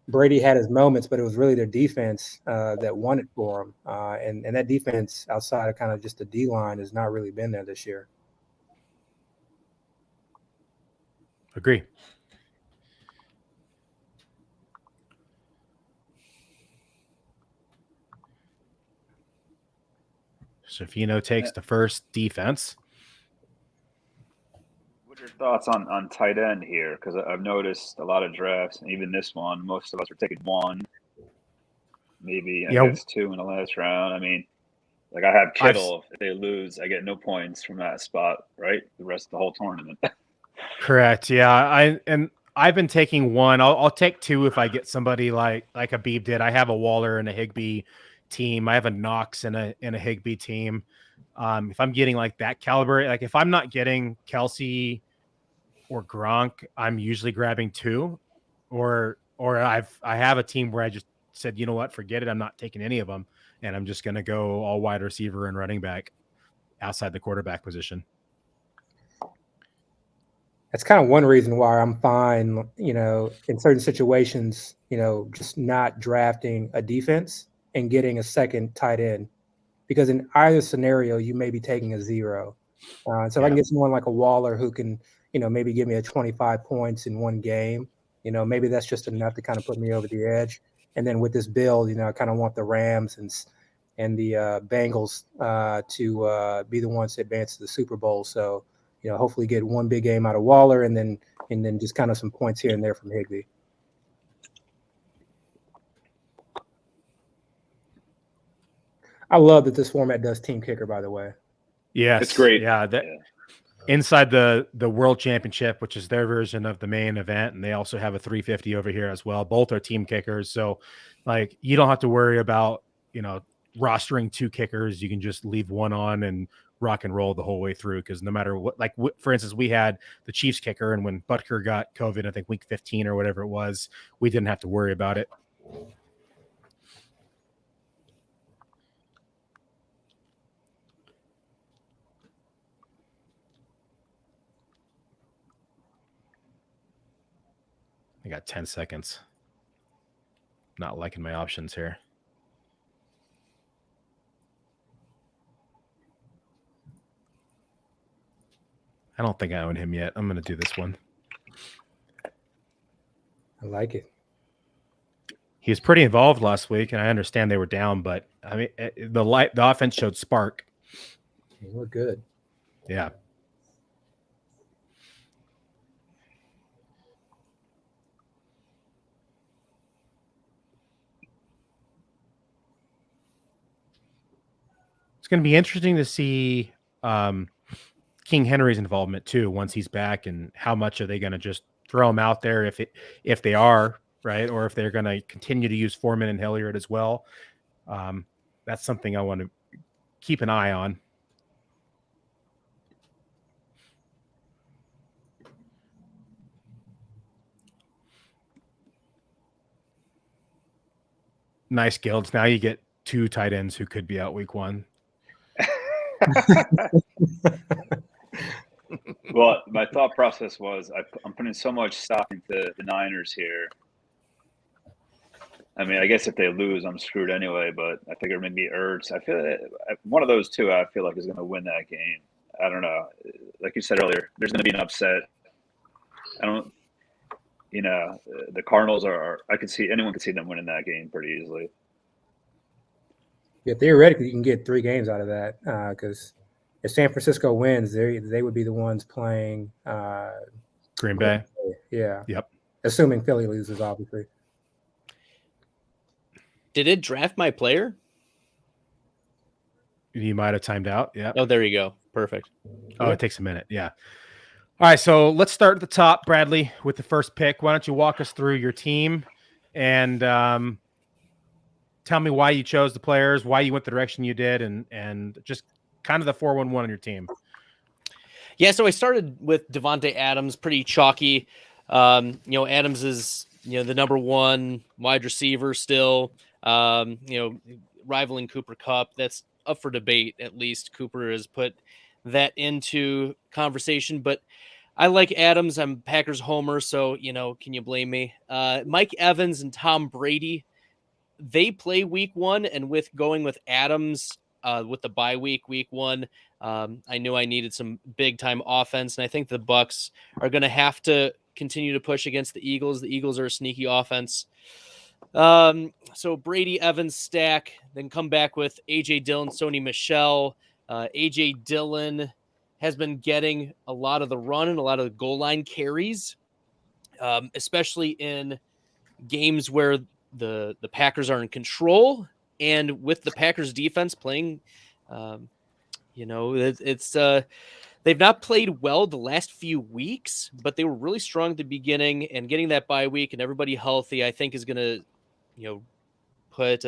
Brady had his moments, but it was really their defense that won it for him. And that defense outside of kind of just the D-line has not really been there this year. Agree. Safino takes the first defense. What are your thoughts on tight end here? Because I've noticed a lot of drafts, and even this one, most of us are taking one, maybe I guess two in the last round. I mean, like I have Kittle. If they lose, I get no points from that spot, right? The rest of the whole tournament. Correct. Yeah, I've been taking one. I'll take two if I get somebody like Habib did. I have a Waller and a Higbee team. I have a Knox and a Higbee team. If I'm getting like that caliber, like if I'm not getting Kelsey or Gronk, I'm usually grabbing two, or I have a team where I just said, you know what, forget it. I'm not taking any of them, and I'm just going to go all wide receiver and running back outside the quarterback position. That's kind of one reason why I'm fine, in certain situations, just not drafting a defense and getting a second tight end, because in either scenario, you may be taking a zero. If I can get someone like a Waller who can, maybe give me a 25 points in one game, maybe that's just enough to kind of put me over the edge. And then with this build, I kind of want the Rams and the Bengals to be the ones to advance to the Super Bowl. So, hopefully get one big game out of Waller and then just kind of some points here and there from Higbee. I love that this format does team kicker, by the way. Yes. It's great. Yeah. Inside the World Championship, which is their version of the main event, and they also have a 350 over here as well. Both are team kickers. So like you don't have to worry about, rostering two kickers. You can just leave one on and rock and roll the whole way through, because no matter what, like for instance, we had the Chiefs kicker, and when Butker got COVID, I think week 15 or whatever it was, we didn't have to worry about it. I got 10 seconds. Not liking my options here. I don't think I own him yet. I'm going to do this one. I like it. He was pretty involved last week, and I understand they were down, but I mean, the offense showed spark. They look good. Yeah. It's going to be interesting to see King Henry's involvement too once he's back, and how much are they going to just throw him out there if they are, right, or if they're going to continue to use Foreman and Hilliard as well. That's something I want to keep an eye on. Nice guilds. Now you get two tight ends who could be out week one. Well, my thought process was I'm putting so much stock into the Niners here. I mean, I guess if they lose, I'm screwed anyway. But I figure maybe Ertz. I feel one of those two. I feel like is going to win that game. I don't know. Like you said earlier, there's going to be an upset. I don't. The Cardinals are. I could see anyone could see them winning that game pretty easily. Yeah, theoretically, you can get 3 games out of that because if San Francisco wins, they would be the ones playing Green Bay. Yeah. Yep. Assuming Philly loses, obviously. Did it draft my player? You might have timed out. Yeah. Oh, there you go. Perfect. Oh, it takes a minute. Yeah. All right. So let's start at the top, Bradley, with the first pick. Why don't you walk us through your team and tell me why you chose the players, why you went the direction you did, and just kind of the 4-1-1 on your team. Yeah, so I started with Devonte Adams, pretty chalky. Adams is the number one wide receiver still. Rivaling Cooper Kupp. That's up for debate. At least Cooper has put that into conversation, but I like Adams. I'm Packers homer, so can you blame me? Mike Evans and Tom Brady. They play week 1, and with going with Adams with the bye week 1, I knew I needed some big time offense, and I think the Bucs are going to have to continue to push against the Eagles. The Eagles are a sneaky offense. So Brady, Evans, stack, then come back with A.J. Dillon, Sony Michel. A.J. Dillon has been getting a lot of the run and a lot of the goal line carries, especially in games where the Packers are in control, and with the Packers defense playing, they've not played well the last few weeks, but they were really strong at the beginning, and getting that bye week and everybody healthy, I think is going to, put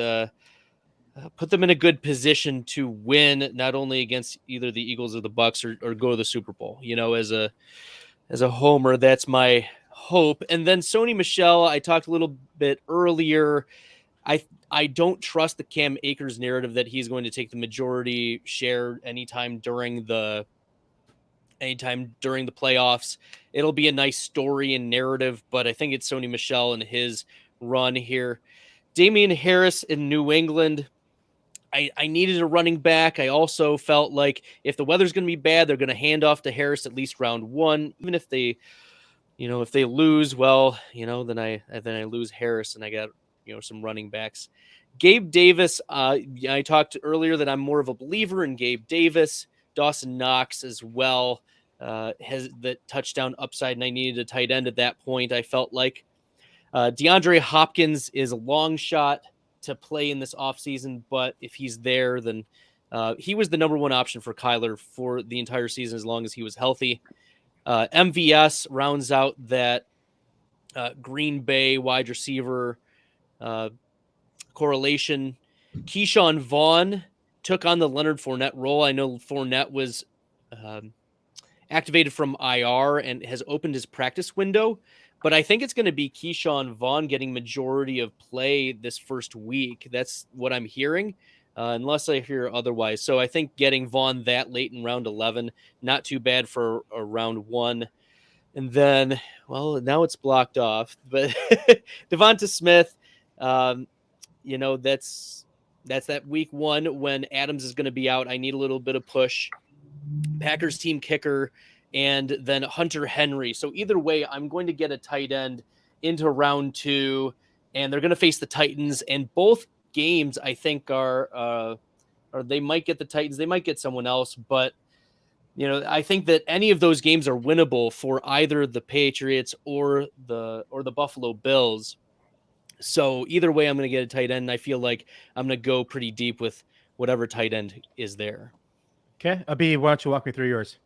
them in a good position to win, not only against either the Eagles or the Bucks, or go to the Super Bowl. As a homer, that's my hope. And then Sony Michel, I talked a little bit earlier. I don't trust the Cam Akers narrative that he's going to take the majority share anytime during the playoffs. It'll be a nice story and narrative, but I think it's Sony Michel and his run here. Damian Harris in New England. I needed a running back. I also felt like if the weather's going to be bad, they're going to hand off to Harris at least round one. Even if they lose, well, then I lose Harris and I got, some running backs. Gabe Davis. I talked earlier that I'm more of a believer in Gabe Davis. Dawson Knox as well has the touchdown upside, and I needed a tight end at that point. I felt like DeAndre Hopkins is a long shot to play in this offseason, but if he's there, then he was the number one option for Kyler for the entire season as long as he was healthy. MVS rounds out that Green Bay wide receiver correlation. Keyshawn Vaughn took on the Leonard Fournette role. I know Fournette was activated from IR and has opened his practice window, but I think it's going to be Keyshawn Vaughn getting majority of play this first week. That's what I'm hearing, unless I hear otherwise. So I think getting Vaughn that late in round 11, not too bad for a round one. And then, well, now it's blocked off, but Devonta Smith, that's that week one when Adams is going to be out. I need a little bit of push. Packers team kicker, and then Hunter Henry. So either way, I'm going to get a tight end into round two, and they're going to face the Titans. And both games, I think, or they might get the Titans, they might get someone else, but I think that any of those games are winnable for either the Patriots or the Buffalo Bills. So either way, I'm going to get a tight end, and I feel like I'm going to go pretty deep with whatever tight end is there. Okay, Abhi, why don't you walk me through yours?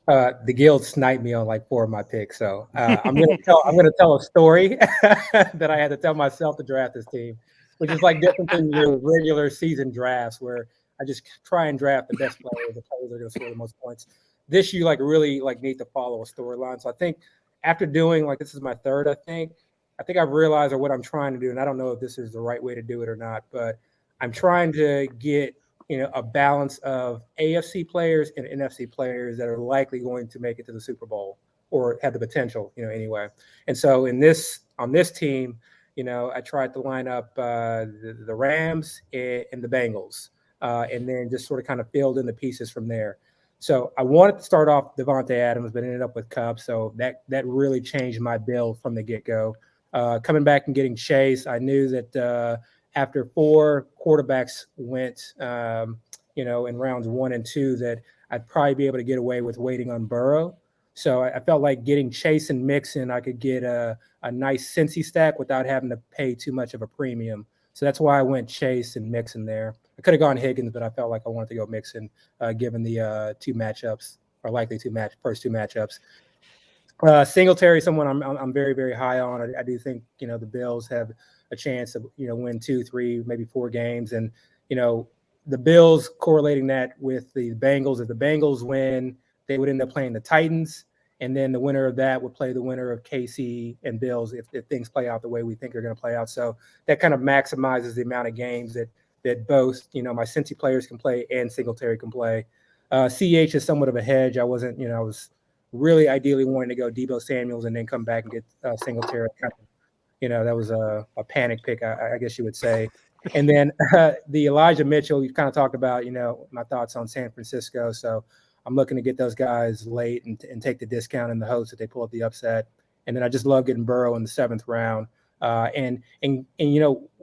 The guild sniped me on like 4 of my picks, so I'm gonna tell a story that I had to tell myself to draft this team, which is like different than your regular season drafts where I just try and draft the best players, the players that are going to score the most points. This you really need to follow a storyline. So I think after doing this is my third, I think I've realized what I'm trying to do, and I don't know if this is the right way to do it or not, but I'm trying to get a balance of AFC players and NFC players that are likely going to make it to the Super Bowl or have the potential, anyway. And so on this team, I tried to line up the Rams and the Bengals, and then just sort of kind of filled in the pieces from there. So I wanted to start off Devonte Adams, but ended up with Cubs. So that really changed my build from the get-go. Coming back and getting Chase, I knew that after 4 quarterbacks went, in rounds 1 and 2, that I'd probably be able to get away with waiting on Burrow. So I felt like getting Chase and Mixon, I could get a nice Cincy stack without having to pay too much of a premium. So that's why I went Chase and Mixon there. I could have gone Higgins, but I felt like I wanted to go Mixon, given the 2 matchups, or likely first 2 matchups. Singletary, someone I'm very, very high on. I do think the Bills have a chance to win 2, 3, maybe 4 games, and the Bills correlating that with the Bengals. If the Bengals win, they would end up playing the Titans, and then the winner of that would play the winner of KC and Bills if things play out the way we think they're going to play out. So that kind of maximizes the amount of games that both my Cincy players can play and Singletary can play. CH is somewhat of a hedge. I wasn't I was really ideally wanting to go Deebo Samuels and then come back and get Singletary. That was a panic pick, I guess you would say. And then the Elijah Mitchell, you kind of talked about, my thoughts on San Francisco. So I'm looking to get those guys late and take the discount in the hopes that they pull up the upset. And then I just love getting Burrow in the 7th round. And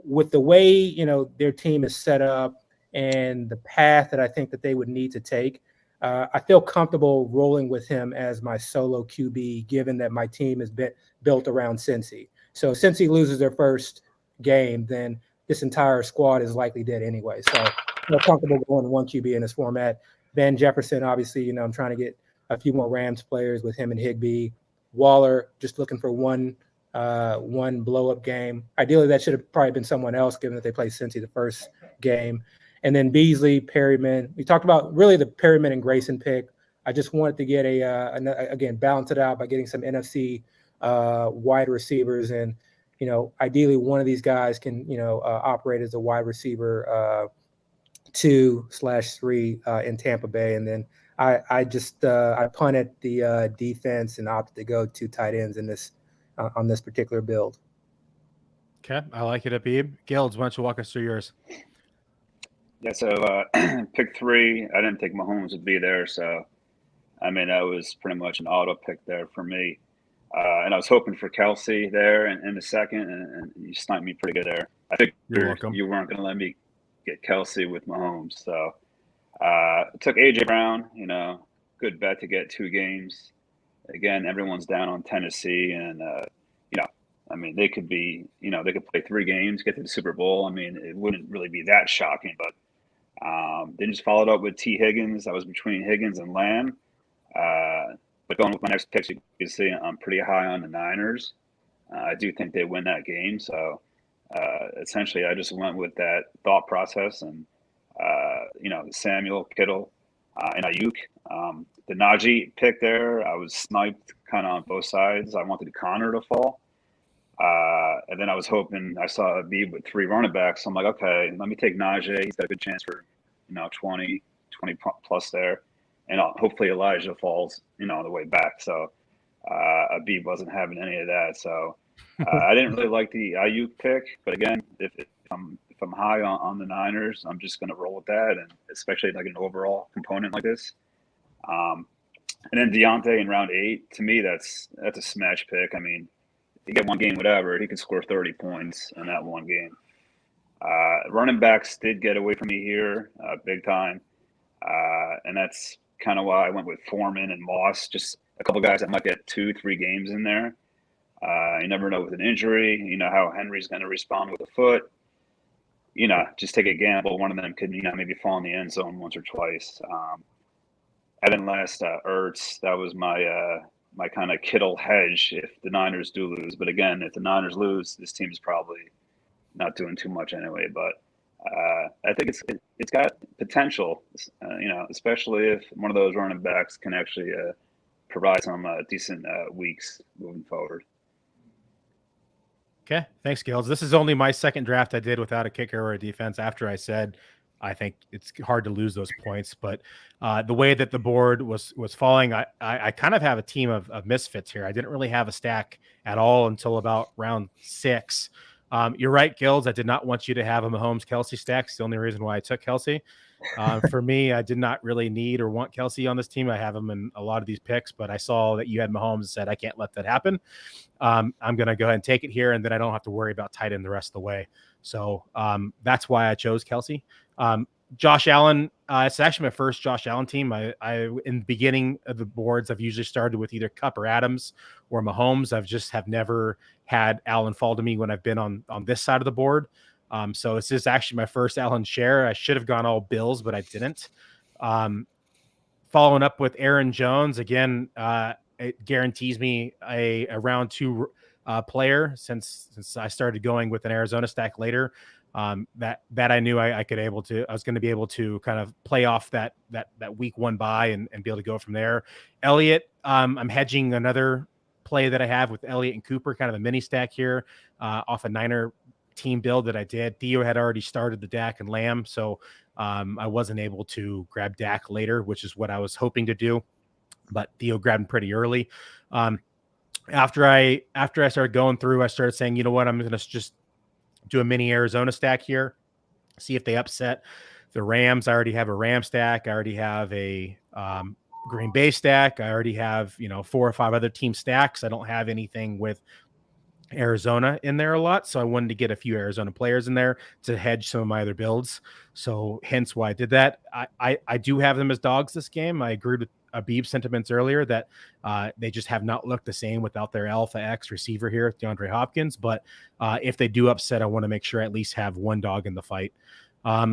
with the way, their team is set up and the path that I think that they would need to take, I feel comfortable rolling with him as my solo QB, given that my team is built around Cincy. So Cincy loses their first game, then this entire squad is likely dead anyway. So I'm comfortable going 1 QB in this format. Van Jefferson, obviously, I'm trying to get a few more Rams players with him and Higbee. Waller, just looking for one blow-up game. Ideally, that should have probably been someone else, given that they played Cincy the first game. And then Beasley, Perryman. We talked about really the Perryman and Grayson pick. I just wanted to get again, balance it out by getting some NFC wide receivers. And, ideally one of these guys can, operate as a wide receiver 2/3 in Tampa Bay. And then I punted the defense and opted to go 2 tight ends in this on this particular build. Okay, I like it, Abib. Gilds, why don't you walk us through yours? Yeah, so pick 3, I didn't think Mahomes would be there, so that was pretty much an auto pick there for me. And I was hoping for Kelsey there in the 2nd, and you sniped me pretty good there. I think you weren't going to let me get Kelsey with Mahomes, so took AJ Brown. Good bet to get 2 games. Again, everyone's down on Tennessee, and they could be, they could play 3 games, get to the Super Bowl. It wouldn't really be that shocking, but then just followed up with T. Higgins. I was between Higgins and Lamb. But going with my next picks, you can see I'm pretty high on the Niners. I do think they win that game. So essentially, I just went with that thought process and, Samuel, Kittle, and Ayuk. The Najee pick there, I was sniped kind of on both sides. I wanted Connor to fall. And then I was hoping I saw Abib with 3 running backs. So I'm like, okay, let me take Najee. He's got a good chance for, 20 plus there. And hopefully Elijah falls, on the way back. So Abib wasn't having any of that. So I didn't really like the Ayuk pick. But again, if I'm high on the Niners, I'm just going to roll with that, and especially like an overall component like this. And then Deontay in round 8, to me, that's a smash pick. You get 1 game, whatever, he could score 30 points in that 1 game. Running backs did get away from me here big time. And that's kind of why I went with Foreman and Moss, just a couple guys that might get 2-3 games in there. You never know with an injury, how Henry's going to respond with a foot. Just take a gamble. One of them could, maybe fall in the end zone once or twice. And then last, Ertz, that was my kind of Kittle hedge if the Niners do lose. But again, if the Niners lose, this team is probably not doing too much anyway. But I think it's got potential, especially if one of those running backs can actually provide some decent weeks moving forward. Okay, thanks, Gilds. This is only my 2nd draft I did without a kicker or a defense after I said I think it's hard to lose those points. But the way that the board was falling, I kind of have a team of misfits here. I didn't really have a stack at all until about round 6. You're right, Gilds. I did not want you to have a Mahomes-Kelsey stack. It's the only reason why I took Kelsey. For me, I did not really need or want Kelsey on this team. I have him in a lot of these picks, but I saw that you had Mahomes and said, I can't let that happen. I'm going to go ahead and take it here, and then I don't have to worry about tight end the rest of the way. So that's why I chose Kelsey. Josh Allen, it's actually my first Josh Allen team. I in the beginning of the boards, I've usually started with either Kupp or Adams or Mahomes. Have never had Allen fall to me when I've been on this side of the board. So this is actually my first Allen share. I should have gone all Bills, but I didn't. Following up with Aaron Jones, again, it guarantees me a round 2 player since I started going with an Arizona stack later. That I knew I was going to be able to kind of play off that week 1 bye and be able to go from there. Elliott, I'm hedging another play that I have with Elliott and Cooper, kind of a mini stack here off a Niner team build that I did. Theo had already started the Dak and Lamb, so I wasn't able to grab Dak later, which is what I was hoping to do, but Theo grabbed him pretty early. After I started going through, I started saying, you know what, I'm going to just do a mini Arizona stack here, see if they upset the Rams. I already have a Ram stack. I already have a Green Bay stack. I already have, 4 or 5 other team stacks. I don't have anything with Arizona in there a lot, so I wanted to get a few Arizona players in there to hedge some of my other builds. So hence why I did that. I do have them as dogs this game. I agreed with Abib's sentiments earlier that they just have not looked the same without their Alpha X receiver here, DeAndre Hopkins. But if they do upset, I want to make sure I at least have one dog in the fight.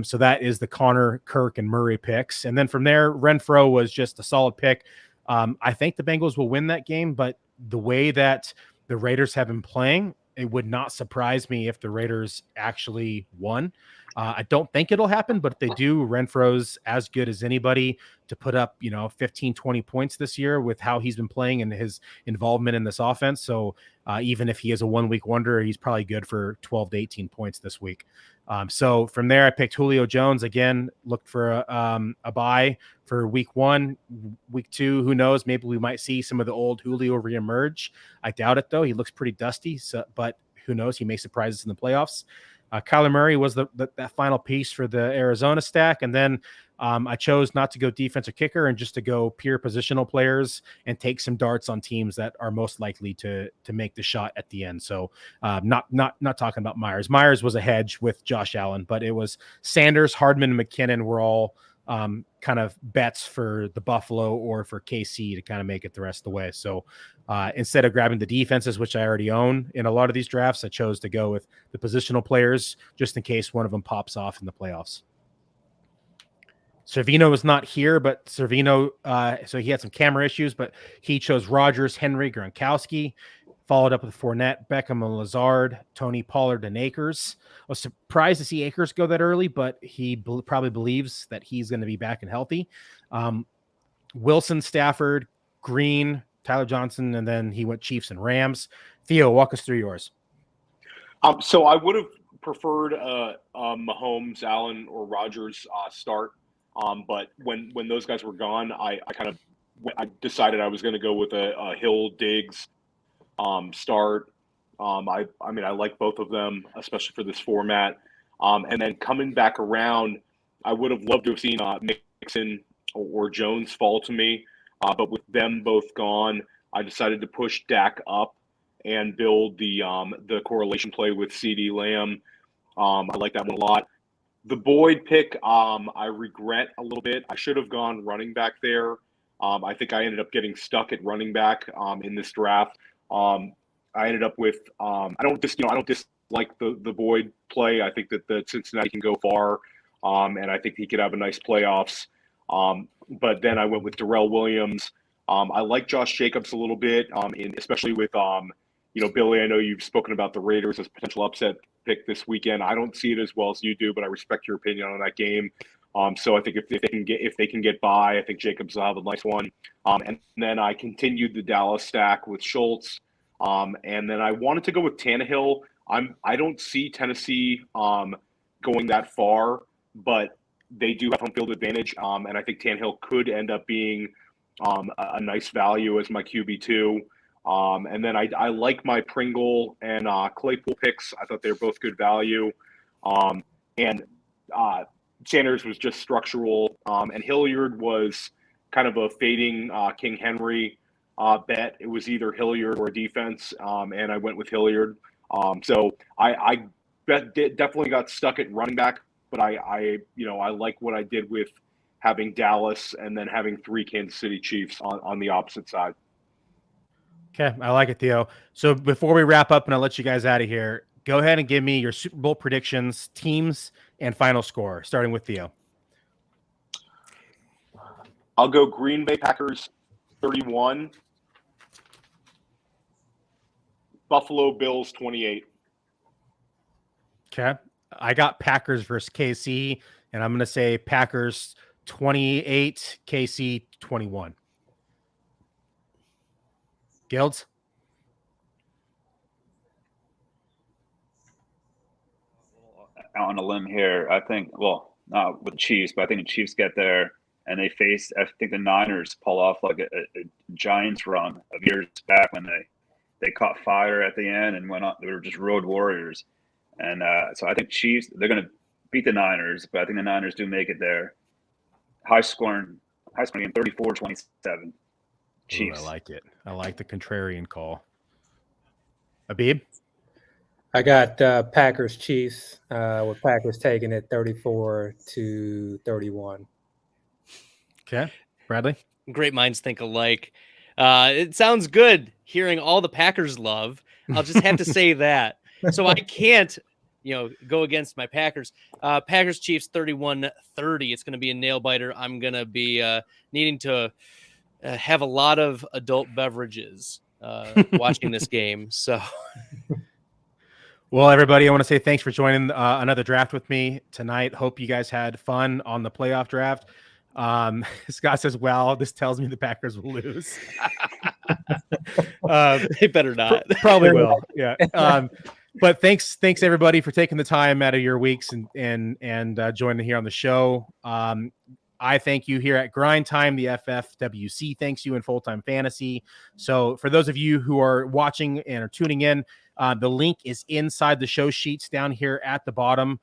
So that is the Connor, Kirk, and Murray picks. And then from there, Renfro was just a solid pick. I think the Bengals will win that game, but the way that the Raiders have been playing, it would not surprise me if the Raiders actually won. I don't think it'll happen, but if they do, Renfro's as good as anybody to put up, 15, 20 points this year with how he's been playing and his involvement in this offense. So even if he is a 1-week wonder, he's probably good for 12 to 18 points this week. So from there, I picked Julio Jones again, looked for a buy for week 1, week 2. Who knows? Maybe we might see some of the old Julio reemerge. I doubt it though. He looks pretty dusty, but who knows? He may surprise us in the playoffs. Kyler Murray was that final piece for the Arizona stack. And then I chose not to go defensive kicker and just to go pure positional players and take some darts on teams that are most likely to make the shot at the end. So not talking about Myers. Myers was a hedge with Josh Allen, but it was Sanders, Hardman, and McKinnon were all kind of bets for the Buffalo or for KC to kind of make it the rest of the way. So instead of grabbing the defenses, which I already own in a lot of these drafts, I chose to go with the positional players just in case one of them pops off in the playoffs. Servino is not here, but Servino, so he had some camera issues, but he chose Rodgers, Henry, Gronkowski, followed up with Fournette, Beckham, and Lazard, Tony Pollard, and Akers. I was surprised to see Akers go that early, but he probably believes that he's going to be back and healthy. Wilson, Stafford, Green, Tyler Johnson, and then he went Chiefs and Rams. Theo, walk us through yours. So I would have preferred Mahomes, Allen, or Rodgers start. But when those guys were gone, I decided I was going to go with a Hill Diggs start. I like both of them, especially for this format. And then coming back around, I would have loved to have seen Mixon or Jones fall to me. But with them both gone, I decided to push Dak up and build the correlation play with CD Lamb. I like that one a lot. The Boyd pick, I regret a little bit. I should have gone running back there. I think I ended up getting stuck at running back in this draft. I ended up with I don't dislike the Boyd play. I think that Cincinnati can go far, and I think he could have a nice playoffs. But then I went with Darrell Williams. I like Josh Jacobs a little bit, especially with Billy. I know you've spoken about the Raiders as a potential upset pick this weekend. I don't see it as well as you do, but I respect your opinion on that game. So I think if they can get by, I think Jacobs will have a nice one. And then I continued the Dallas stack with Schultz. And then I wanted to go with Tannehill. I don't see Tennessee going that far, but they do have home field advantage. And I think Tannehill could end up being a nice value as my QB2. And then I like my Pringle and Claypool picks. I thought they were both good value. And Sanders was just structural. And Hilliard was kind of a fading King Henry bet. It was either Hilliard or defense, and I went with Hilliard. So I definitely got stuck at running back, but I like what I did with having Dallas and then having 3 Kansas City Chiefs on the opposite side. Okay, I like it, Theo. So before we wrap up and I'll let you guys out of here, go ahead and give me your Super Bowl predictions, teams, and final score, starting with Theo. I'll go Green Bay Packers 31, Buffalo Bills 28. Okay, I got Packers versus KC, and I'm going to say Packers 28, KC 21. Guilds? Out on a limb here, I think, well, not with the Chiefs, but I think the Chiefs get there and they face, I think the Niners pull off like a Giants run of years back when they caught fire at the end and went on. They were just road warriors. And so I think Chiefs, they're going to beat the Niners, but I think the Niners do make it there. High scoring high scoring game, 34-27. Chiefs. Ooh, I like it. I like the contrarian call. Abib? I got Packers Chiefs, with Packers taking it 34-31. Okay. Bradley? Great minds think alike. It sounds good hearing all the Packers love. I'll just have to say that. So I can't, go against my Packers. Packers Chiefs 31-30. It's going to be a nail biter. I'm going to be needing to have a lot of adult beverages watching this game. So. Well, everybody, I want to say thanks for joining another draft with me tonight. Hope you guys had fun on the playoff draft. Scott says, well, this tells me the Packers will lose. They better not. Probably will. Yeah. But thanks everybody for taking the time out of your weeks and joining here on the show. I thank you here at Grind Time. The FFWC thanks you in Full Time Fantasy. So for those of you who are watching and are tuning in, the link is inside the show sheets down here at the bottom.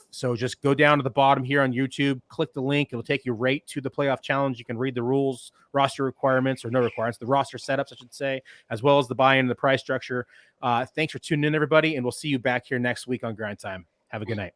So just go down to the bottom here on YouTube, click the link. It'll take you right to the playoff challenge. You can read the rules, roster requirements, or no requirements, the roster setups, I should say, as well as the buy-in and the price structure. Thanks for tuning in, everybody, and we'll see you back here next week on Grind Time. Have a good night.